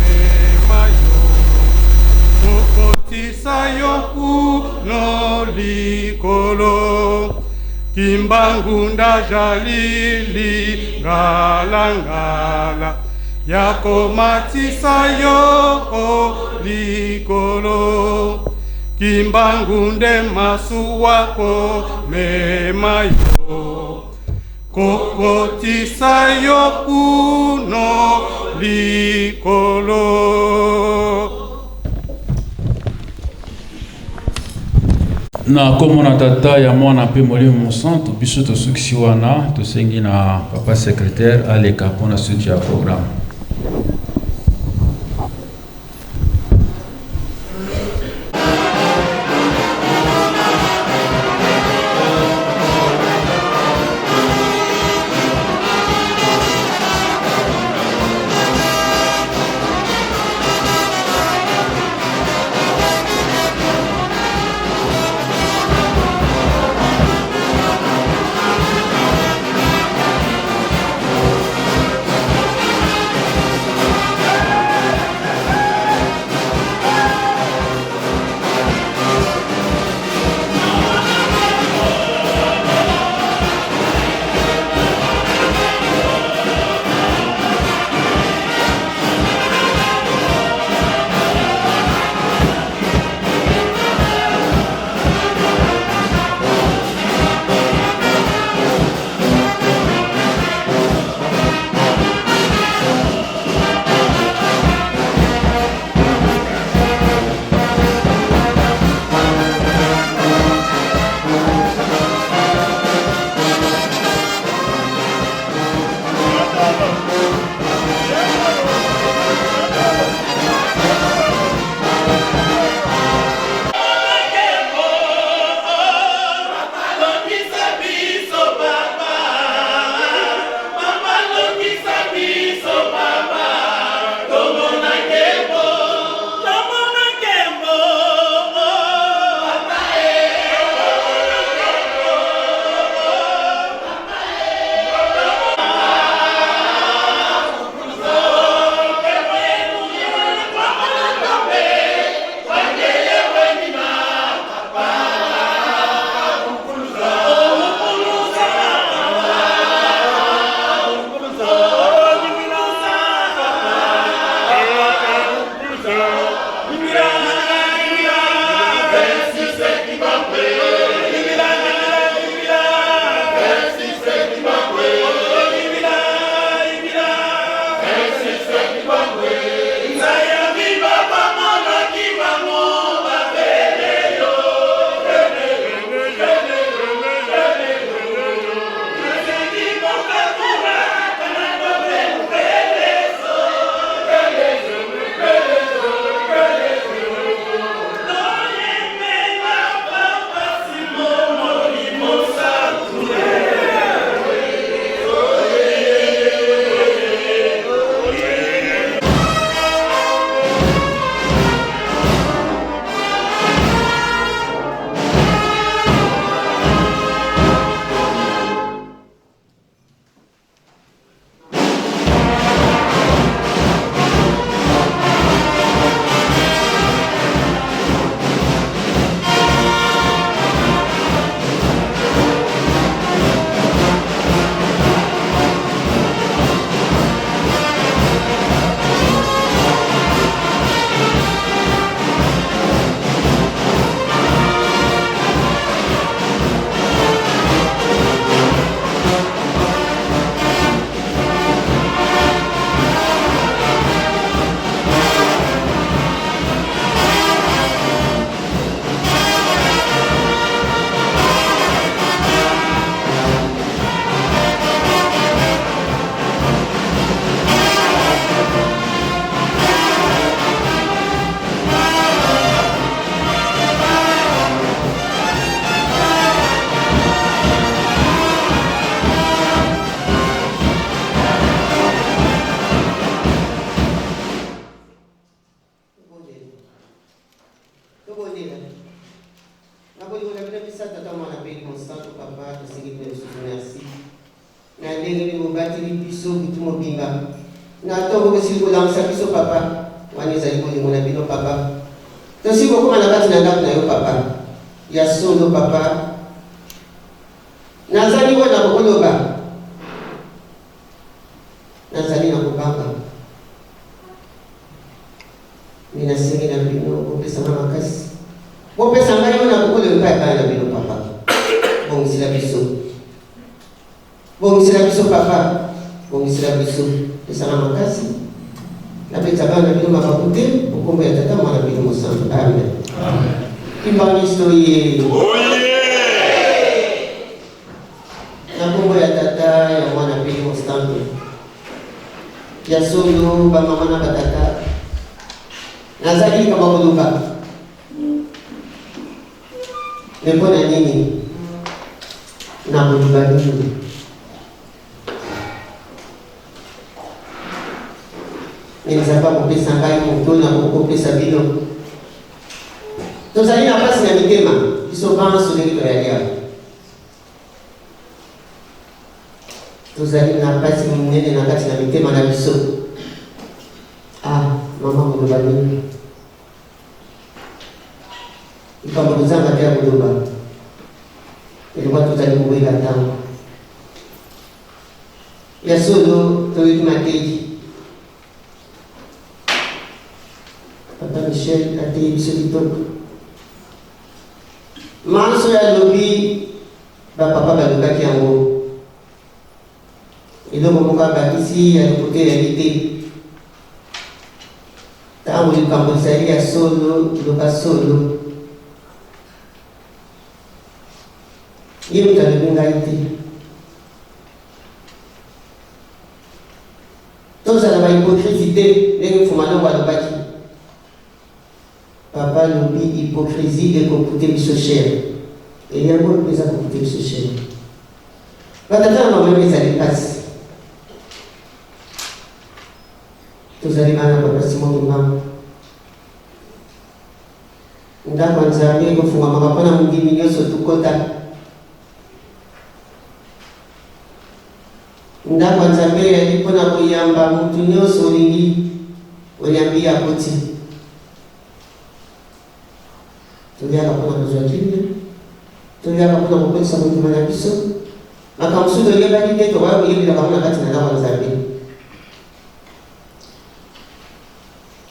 [SPEAKER 3] memayo okotisa yo kuno likolo kimbangunda jalili ngalangala yakomatisa yo likolo kimbangunde masu wako memayo kokotisa yo kuno likolo.
[SPEAKER 2] Na kombo na tata ya mwana mpe molimo santo biso tosuki wana tosengi na papa secrétaire aleka mpona suite ya programme.
[SPEAKER 4] sécurité de ce merci. Na ndenge ni mobateli biso bitu mobimba. Na tongo besi ko lamsa biso papa. Wani zali ko limona bino papa. Tosi ko kuma na kati na ndako na yo papa. Ya solo papa. Nazali ko na koloba. Nazali na kubanga. Mina singi na bino ko pesa makasi. Ko pesa ngai na kokolo mpa na bino papa. Bon sila biso. Bon sila biso papa. Bon sila biso. Pesa makasi. Na pesa bana bino mabakute ukombe ya tata mwana bino mosantu. Amen. Amen. Kimbangi stoye. Na kombo ya tata ya mwana bino mosantu. Ya solo ba mama na batata. Nazali kama kuluba. Nepona nini? Na kuluba nini? Nilizapa kupesa ngai mutuna kupesa bino. Tozali na pasi na mitema. Iso banso nilito ya lia. Tozali na pasi mnene na kati na mitema na biso. Mama kuluba nini? Ikamuluzanga pia kuluba. Ilikuwa tuzali kuweka tangu. Ya solo toikimateki. Papa Michel atei biso kitoko. Manso ya lobi bapapa balukaki yango. Eloko moko abakisi ya lokote ya lite. Tango likambo lisali ya solo, loka solo. Ye mutalobi ngai te. Tozala ba hypocrisie te ndenge mfumano balobaki. Papa lobi hypocrisie ekokute biso cher. Eliango mpeza kokute biso cher. Batata na mama ezali pasi. Tozali bana papa Simon Kimbangu. Ndako nzambe ekofungamaka mpona mongimi nyonso tukota. Ndako nzambe yali mpona koyamba mutu nyonso olingi oyambi ya koti. Toliaka mpona kozwa kimia. Toliaka mpona kokolisa motema na biso. Makambo mosusu toyebaki te tokoya koyebelaka mpona kati na ndako nzambe.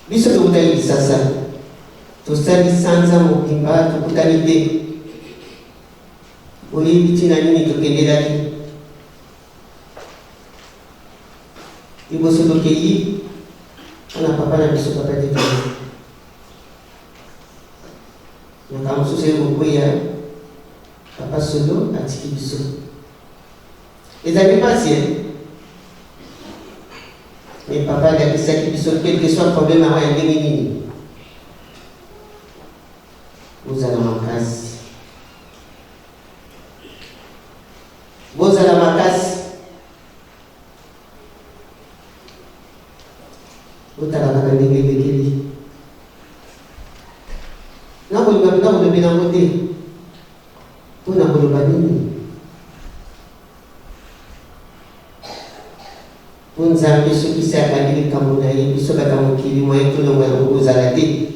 [SPEAKER 4] Biso tokutani lisasa. Tosali sanza mobimba tokutani te. Oyebi ntina nini tokendelaki. Iboso tokeyi mpona papa na biso papa te toyi. Makambo mosusu ekokweya papa solo atiki biso. Ezali pasi mais papa alakisaki biso quel que soit problème awa ya ndenge nini. Bozala makasi. Bozala makasi. Botala kaka ndenge ebekeli. Nakoloba nakolobi nango te. Mpona koloba nini? Po Nzambe soki se akangi likambo na ye biso kaka mokili moye tolongo yango kozala te.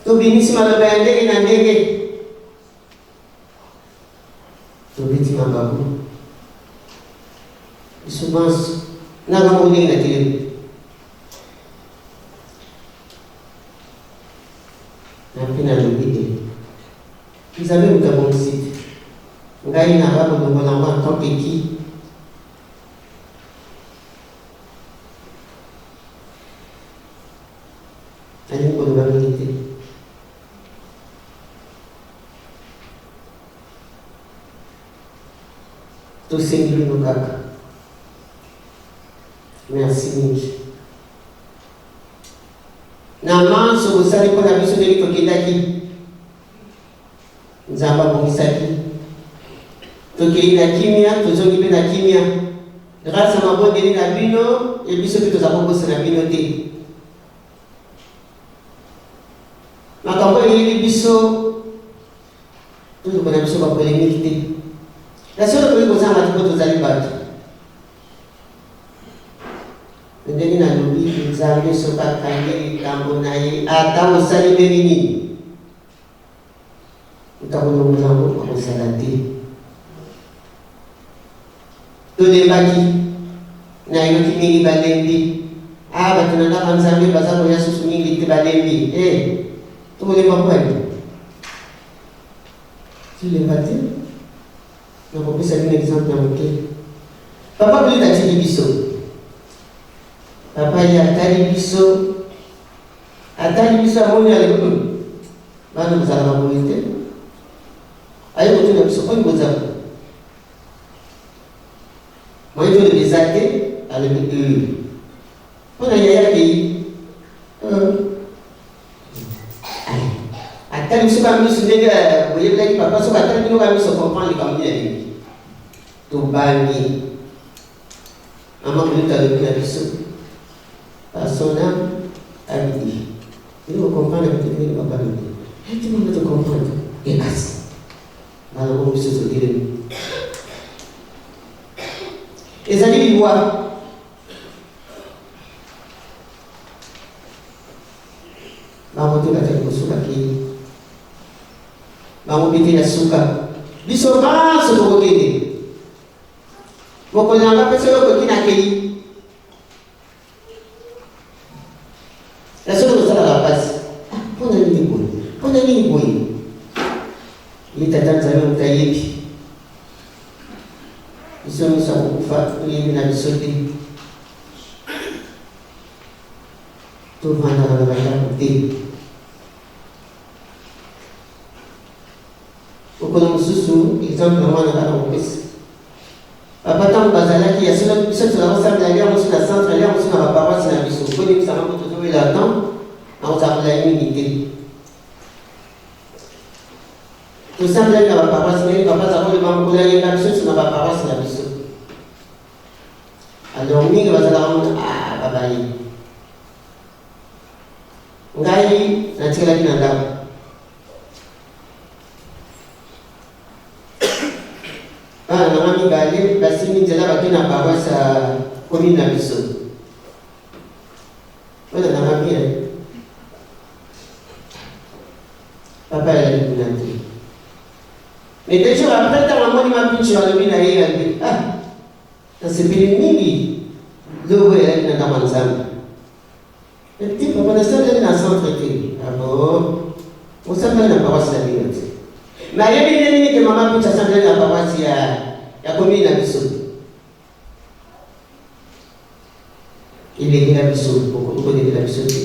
[SPEAKER 4] Tobimisi maloba ya ndenge na ndenge. Tobeti mababu. Biso banso nakango ndenge na telemi. Napina lobite. Nzambe mutabongisi. Ngai na babo longo na mwa kampeki. Ani ko loba minite. Tosengi bino kaka. Merci mingi. Na manso bosali mpona biso ndenge tokendaki. Nzambe abongisaki. Tokei na kimia, tozongi mpe na kimia. Grâce à mabondeli na bino, ebiso mpe toza kokosa na bino te. Makambo eleli biso, tozoko na biso bapolémike te. La seule chose que ça m'a dit pour tous les bateaux. Le dernier n'a oublié les armées sur la caille, les tambonailles, attends au salut béni. Nous avons nous avons commencé à la télé. Tous les bâtis, n'a eu qui n'y balembi. Ah, bah tu n'as pas ensemble, parce que vous avez soutenu les balembi. Eh, tout le monde est pas prêt. Tu les bâtis? Nous avons pris un exemple dans lequel papa voulait t'attirer biseau. Papa il a attiré biseau. Attiré biseau à mon yale. Bah nous allons mourir. Aïe, vous avez biseau, on vous a. Moi je veux les attaquer à l'époque. On a yaya qui. Attiré biseau comme nous souvenez que vous voyez là papa sur attiré biseau comme nous se comprend les camions. Tout banni. Maman voulait t'allumer la biseau. Par son âme, a dit. Il faut comprendre la petite fille de papa. Et tu vas te comprendre. Et casse. Alors, on peut se dire. Les amis du bois. Maman te battait pour souka qui. Maman pétait la souka. Biseau pas se regarder. Vous connaissez pas personne qui n'a qu'elle. La seule chose à la base, pour n'aller ni boy, pour n'aller ni boy. Il est à temps de tailler. Ils sont mis à beaucoup faire, ils viennent à me sauter. Tout va dans la côté. Vous connaissez sous, exemple, normalement, dans la compétition. Papa tant que bazala qui a sur la ensemble d'ailleurs on sur la centre d'ailleurs on sur la paroisse na biso ko ni ça va trouver là temps on s'appelle la unité tout ça là dans la paroisse mais papa ça va le mambo là il y a sur la paroisse na biso alors mingi bazala ah baba yi ngai na tshela kina ndako nami bale basimi nzela bakena paroisse commune na biso wana nanga bien papa yalikuna te mais des jours après ta maman m'a pichu alobi na ye albi ah nasepeli mingi lobo yalaki na ndako nzambe eti papa nasambeli na centre te abo osambeli na paroisse na bino te mais ayebi nde nini ke mama pichu asambeli na paroisse ya commune na biso ileki na biso okodeki na biso te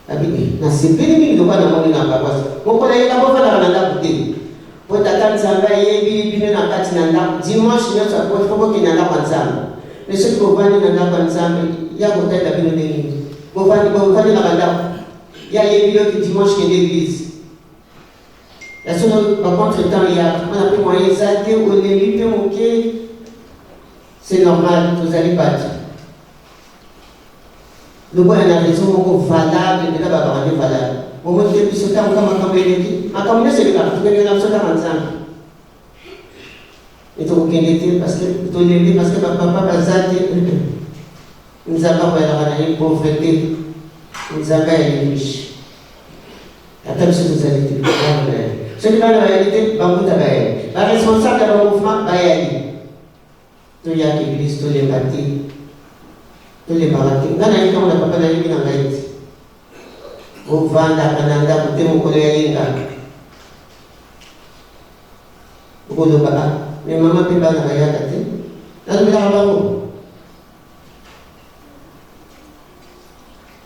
[SPEAKER 4] abi nasepeli mingi lokwa namoni na paroisse moko nayeba bofandaka na ndako te po tata nzambe ayebi bino na kati na ndako dimanche nyonso fo bokende na ndako ya nzambe mais soki bovandi na ndako ya nzambe ya kotala bino nde nini bovandi na bandako ya yebi yoki dimanche kende église. La seule par contre temps il y a on a pris moyen exalté au limite ok c'est normal vous allez battre le bon a raison beaucoup valable de la barre valable au moins depuis ce temps comme on dit à comme c'est le cas tu veux dans ce temps ensemble et donc aucun été parce que tout le parce que papa bazate nous avons une pauvreté nous avons une riche attends ce que vous allez dire ce qui va la réalité, la responsable de mouvement, tout y a l'église, tous les bâtis, tous les baratis. Quand on a pas d'aller dans l'Haïti, au Vanda, Canada, pour te mon collègue, au Godoba, mais maman peut pas dans la Yatate, dans le Bilabaro.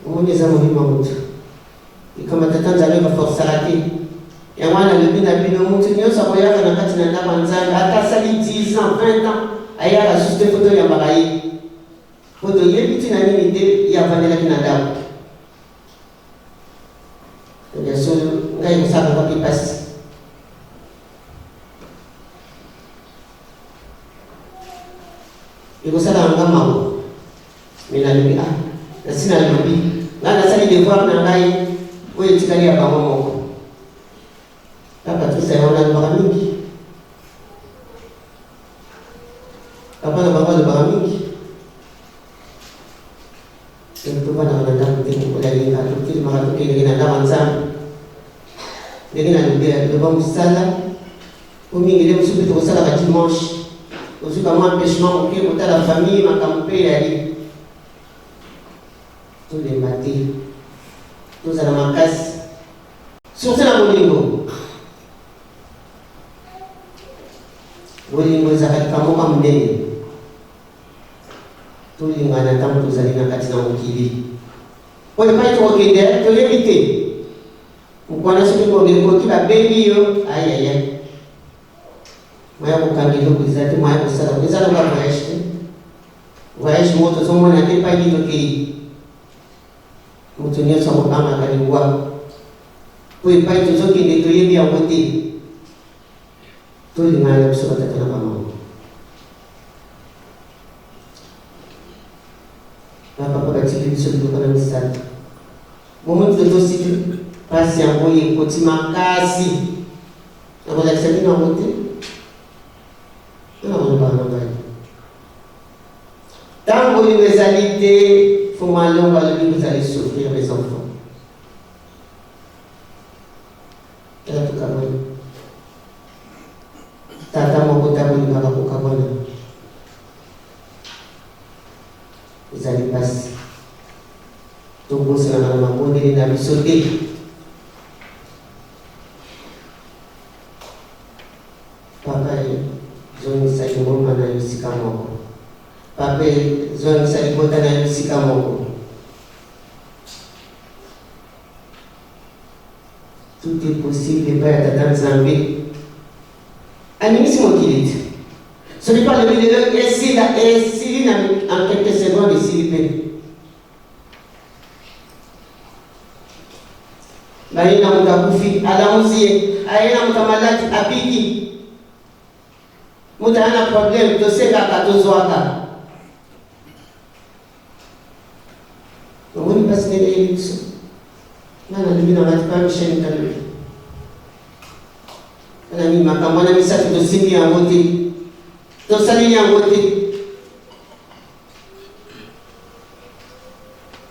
[SPEAKER 4] On les a mouvés Mamout. Et comme à t'attendre, j'avais ma force à la tête. Et moi, je suis venu à Moutinho, ça voyait que la carte n'a pas à sali 10 ans, 20 ans, il y a la juste photo de Yamaraï. Photo, il y a une petite idée, il y a Vanilla Canada. Bien sûr, là, il y a ça qui passe. Il y a ça dans le gamin. Mais la nuit, la sina la nuit, là, la salle de voir dans l'aïe, où il est allé à Bamamo. Là, Patrice, on a le bras mingi. Papa na baba lobaka mingi tobana na ndako te kokola totelemaka tokendeke na ndako nzambe ndenge na loba mosala po mingi nde mosusu mpe tokosalaka dimanche ozuka mwa empêchement moke kotala famille makambo mpe eyali tolemba te tozala makasi surtout na bolingo bolingo ezalaka likamoka monene tolingana ntango tozali na kati na mokili po epai tokokende toyebi te mokwana soki koki babengi yo ayaya moya kokanga eloko eza te moya kosala eza loka voyage te voyage mo tozomona te epai ki tokei moto nyonso akokangaka liwa po epai tozokende toyebi yango te tolingana na biso batata na bamama bapapa batiki biso biloko na misala momoni tozosiki mpasi yango ekoti makasi nakolakisa bino yango te nakolobaka na ngai ntango bolingo ezali te fo malongo alobi bozali souffrir les enfants tala tokabona tata moko ta bolingaka kokabona ezali mpasi tobosanaka na mabondeli na biso te papa zongisaki ngomba na yo esika moko papa zongisaki libota na yo esika moko tout est possible epai ya tata nzambe animisi mokili te soki pa lobi lelo esili na en quelques secondes esili mpe baye na moto akufi alamusi ye aye na moto maladi abiki moto aya na problème tosengaka tozwaka omoni mpasi nde eyebi biso ngana lobi na ngati pa michel kalobi nani makambo na misato tosimbi yango te tosali yango te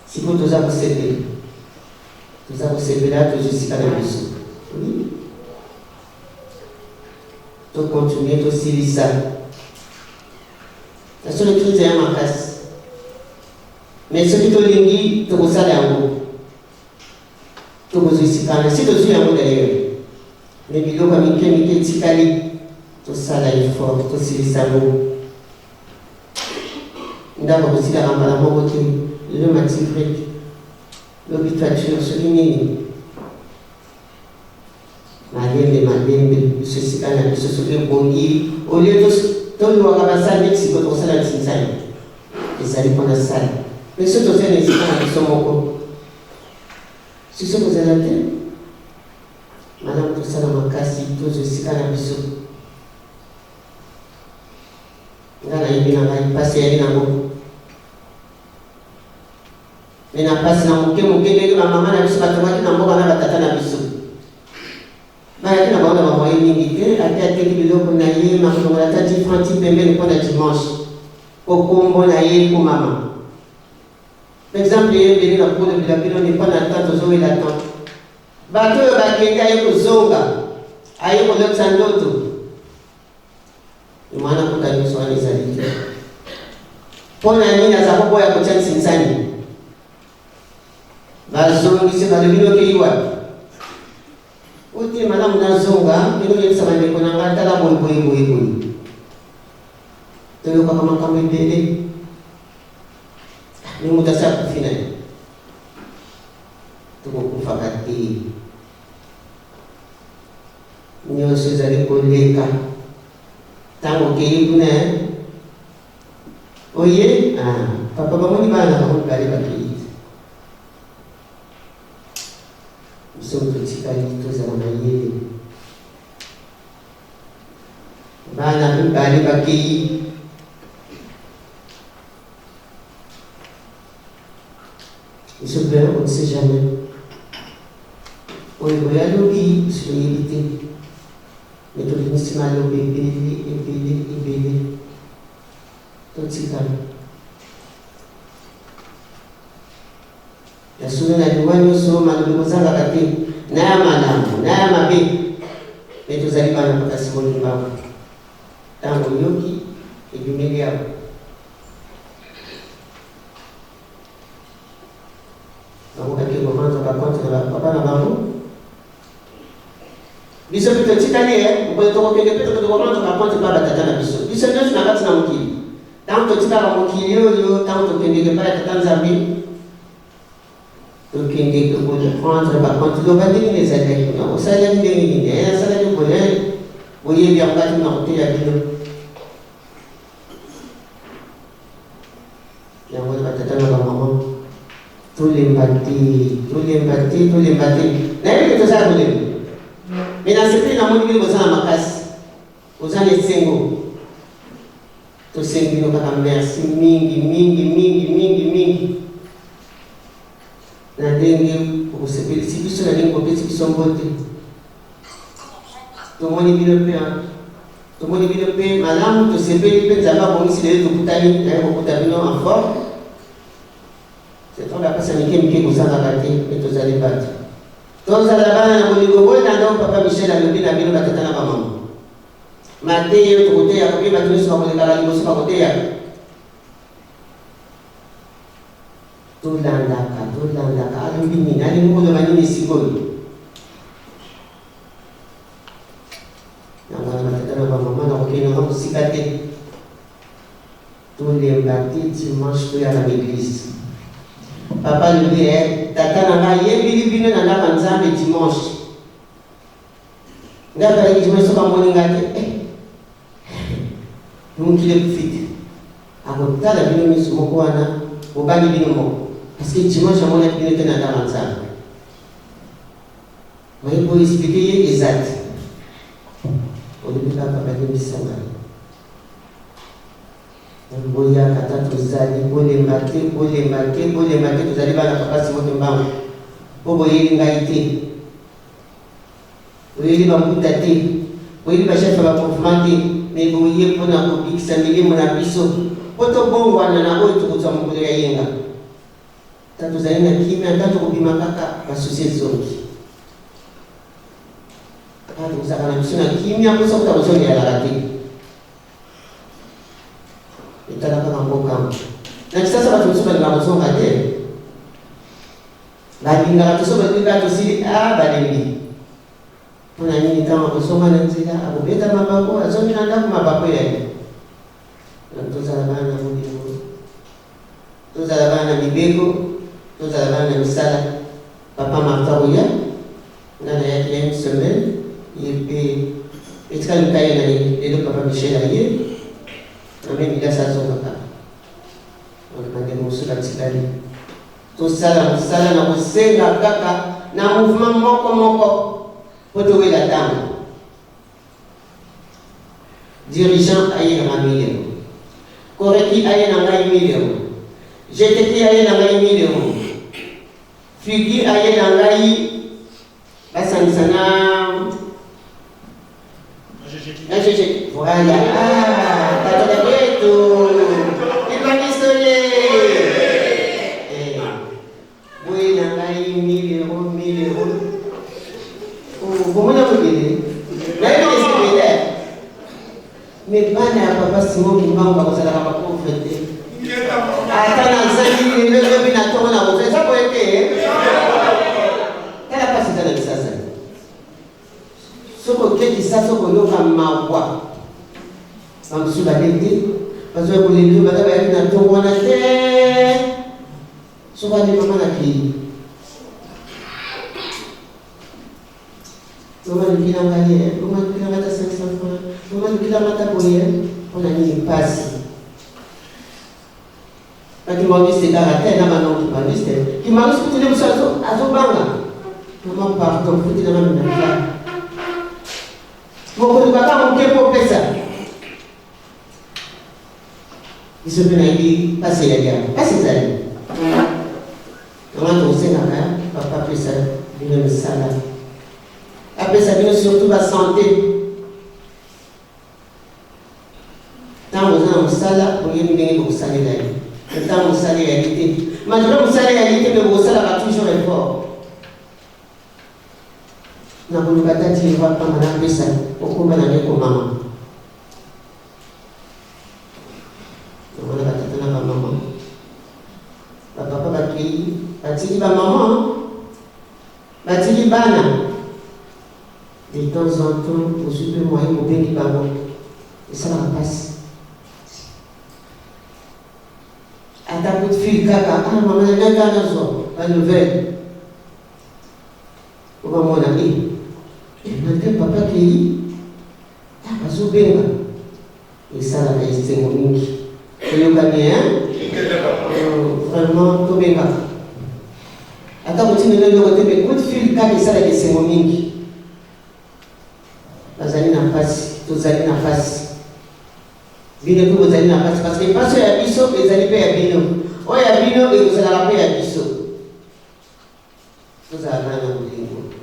[SPEAKER 4] siko toza kosepela tozosika na biso tokontinue tosilisa nasolo krize ya makasi mais soki tolingi tokosala yango tokozoisikana si tozwi yango d'ailleurs mais biloko mike mike etikali tosala effort tosilisa ngo ndako kosilaka mbala moko te lelo matifrek lobi toature soki nini malembe biso esika na biso soki ebongi olie toliwaka basali neti siko tokosala ntinsani ezali mpona sala mais so tozali na esika na biso moko siso kozala te malamu tosala makasi tozo esika na biso nga nayebi na ngai mpasi yali nango me na mpasi na moke ndenge bamama na biso batongaki na mboka na batata na biso bayaki na bango na bamoye mingi te ate ateki biloko na ye makolongola ta 10 francs ti pembeni mpona dimanche okombo na ye po mama par exemple yebeli na kolobela bino nipa na tan tozowela tan bato oyo bakende aye kozonga aye kolobisa ndoto mwana kuta nyonso wana ezali te mpo na nini aza koboya kotya nsinzani bazongisi balobi nokei wapi ote malamu nazonga keno yebisa bandeko na ngai tala boyeboyeboye toyokaka makambo ebele ni moto asi akufi na ye tokokufaka te nyonso ezali koleka ntango okei kuna oye papa bamoni bana bango mibale bakei biso totikali tozala mayele bana mibale bakei biso mpe on ne sait jamais oyo boye alobi biso toyebi te me tolingisima alobi ebele totika ya sura na liwanyo soma ndukozanga kati na ya malamu na ya mabe meto zalibana mpaka simoni mbao tango yoki ebimeli yao bakokaki komanza bakonte na papa na bango biso mpe totikali mokolo tokokende mpe tokomanza bakonte mpa batata na biso biso nyonso na kati na mokili ntango totikaka mokili oyo ntango tokendeke mpa ya tata nzambe tokendeke koprendre bakonte loba ndenge nini ezalaki kuna osalaki ndenge nini asalaki bonere boyebi yango kati na koteya bino yango na batata na bamama tolemba te nayebi tozala kolemba me na sepeli namoni bino boza na makasi oza na esengo tosengi bino kaka merci mingi na ndenge okosepelisi biso na ndenge kopesi biso mbote tomoni bino mpe malamu tosepeli mpe nzambe abongisi lelo tokutani naye kokuta bino en forme setonda pasa mike kozangaka te mpe tozali bati tozala bana na bolingo boyenda papa Michel alobi na bino batata na bamama mateyo tokoteya kopi bato nyonso bakolekaka liboso bakoteyaka tolandaka alobi nini alingi koloba nini sikoyo yango na batata na bamama na kokendaka mosika te tolemba te dimanche toyaka na eglise papa lobi tata na ngai yebili bino na ndaka nzambe dimanche ngakalaki dimanche soka moni nga te mokili ekufite akotala bino miso moko wana obangi bino moko parce que dimanche amonaki bino te na ndaka nzambe oye koexplike ye eza te olobi kaka bakebisanga boyaka ata tozali bolemba te tozali bana papa simote mbango po boyeli ngai te boyeli bambuta te boyeli bashefe bamouvement te me boye mpona kobikisa milimo na biso po tobongwana na oyo tokozwa mokolo ya yenga ta tozali na kimia ata tokobima kaka basusi ezongi ata tokozaka na biso na kimia mposa kota kozongeyalaka te etalaka na mboka na kisasa bato mosusu balingaka kozonga te balingaka toso balingaka tosili balembi mpona nini ntango akosonga na nzela akobeta mabako azongi na ndako mabako yaye tozala bana na molimo tozala bana na mibeko tozala bana na misala papa marta oya nga nayaki ya une semaine ye mpe etikali nkaye na lelo papa Michel aye ame bilasa azongaka ondemande mosusu batikali tosala mosala na kosenga kaka na mouvement moko po towela ntango dirigeant aye na nga 1000 €, koreki aye na ngai 1000 €, jeteki aye na ngai 1000 €, figi aye na ngai basangisa na jejeki voilà tatoka kwetu ibangistole boye na ngai 1000 €, bomona mobele nayebi esipele me bana ya papa Simon Kimbangu bakozalaka bapauvre te ata nazali lelobi na ntongo na koza eza boye te tala mpasi eza na lisasa soki okekisa soki oyoka mawa bamosusu balete bazoya kolelio baza bayaki na ntongo wana te soki alemama na kili lomalukilanga ye lomalukilanga ta 500 francs lomalukilanga ta boye mpona nini mpasi bakimangiste kaka te na bana kimangiste kimangiste kutile mosu azobanga mama pardon kutilanga minaka mokolukaka moke mpo opesa biso mpe nayebi mpasi eyaliaka mpasi ezali anga tosengaka papa pesa bino misala apesa bino surtout basanté Tant vous en musala, vous y venez vous saler là. Tant vous salez réalité. Maintenant vous salez réalité, mais vous salez va toujours effort. Na vous pas dire va pas madame ça. Pourquoi madame comme maman? On va tata na maman. Papa va qui? Batili ba maman. Batili bana. De temps en temps, vous suivez moi et vous bénissez par moi. Et ça va passer. À ta coup de fil, caca, ah, maman, il y a un gars la nouvelle. Au moment où on a dit, maintenant, papa qui dit, ah, pas au bénin. Et ça, la réalité, mon mink. Et le gagnant, vraiment, tout bénin. À ta coup de fil, mais coup de fil, caca, ça, la réalité, mon mink. Bazali na face, tozali na face. Bino ko bozali na face parce que paso ya biso ezali pe ya bino. O ya bino e kozala pe ya biso. Tozala na bolingo.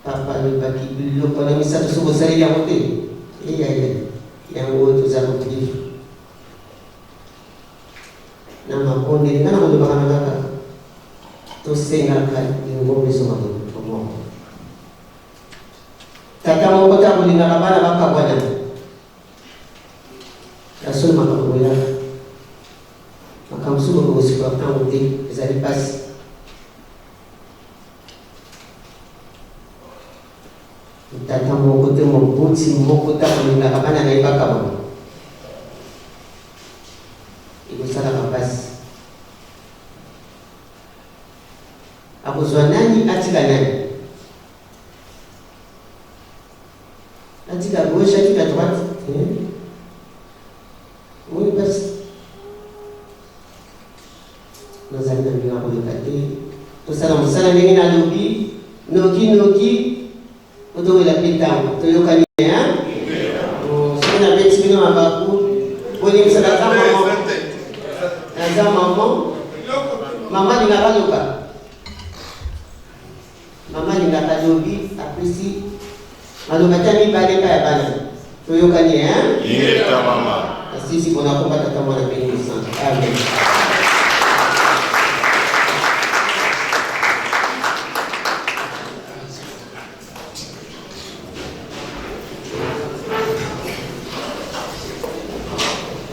[SPEAKER 4] Papa le baki biloko na misato so bozali ya mote. Ya ngo tozala bolingo. Na makonde na ngo bakana kaka. To senga ka ngo beso ma ko. Tata moko ta kulingana bana bakabwana. Rasulu makaboya. Makamsulo ko siku atangu te ezali pasi. Tata moko te mobuti moko ta kulingana bana na bakabwana. Iko sala kapasi. Akozwa nani atika nani? Atika gauche, atika droite. Oui, parce que nous allons bien regarder. Tout ça, nous allons bien à l'obi. Noki, autour de la pétale. Tu es calé, hein? Si on a petit minot à Bakou, on dit que c'est la maman. La maman. Maman, il n'a pas de cas. Maman, il n'a pas d'obi. Après, si. Alors, maintenant, il va aller à la base. Tu es calé, hein? Il est ta maman. Si on a combattu ta maman, la bénédiction. Amen.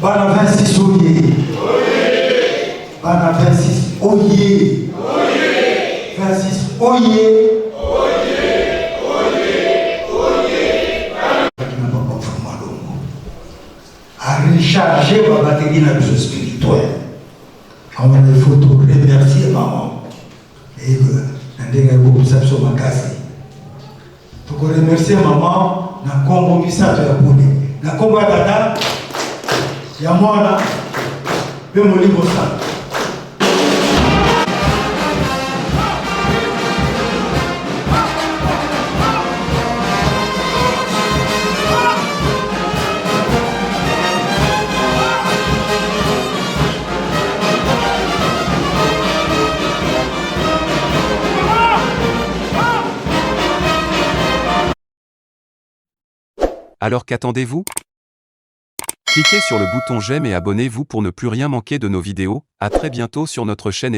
[SPEAKER 5] Bana 26 oye. Bana 26 oye. 26 oye. À recharger ma batterie dans le spirituel. Alors il faut te remercier maman. Et tu remercier maman na kombo misato ya pole. Na kombo ya tata ya mwana pe molimo sana.
[SPEAKER 6] Alors qu'attendez-vous? Cliquez sur le bouton j'aime et abonnez-vous pour ne plus rien manquer de nos vidéos. À très bientôt sur notre chaîne.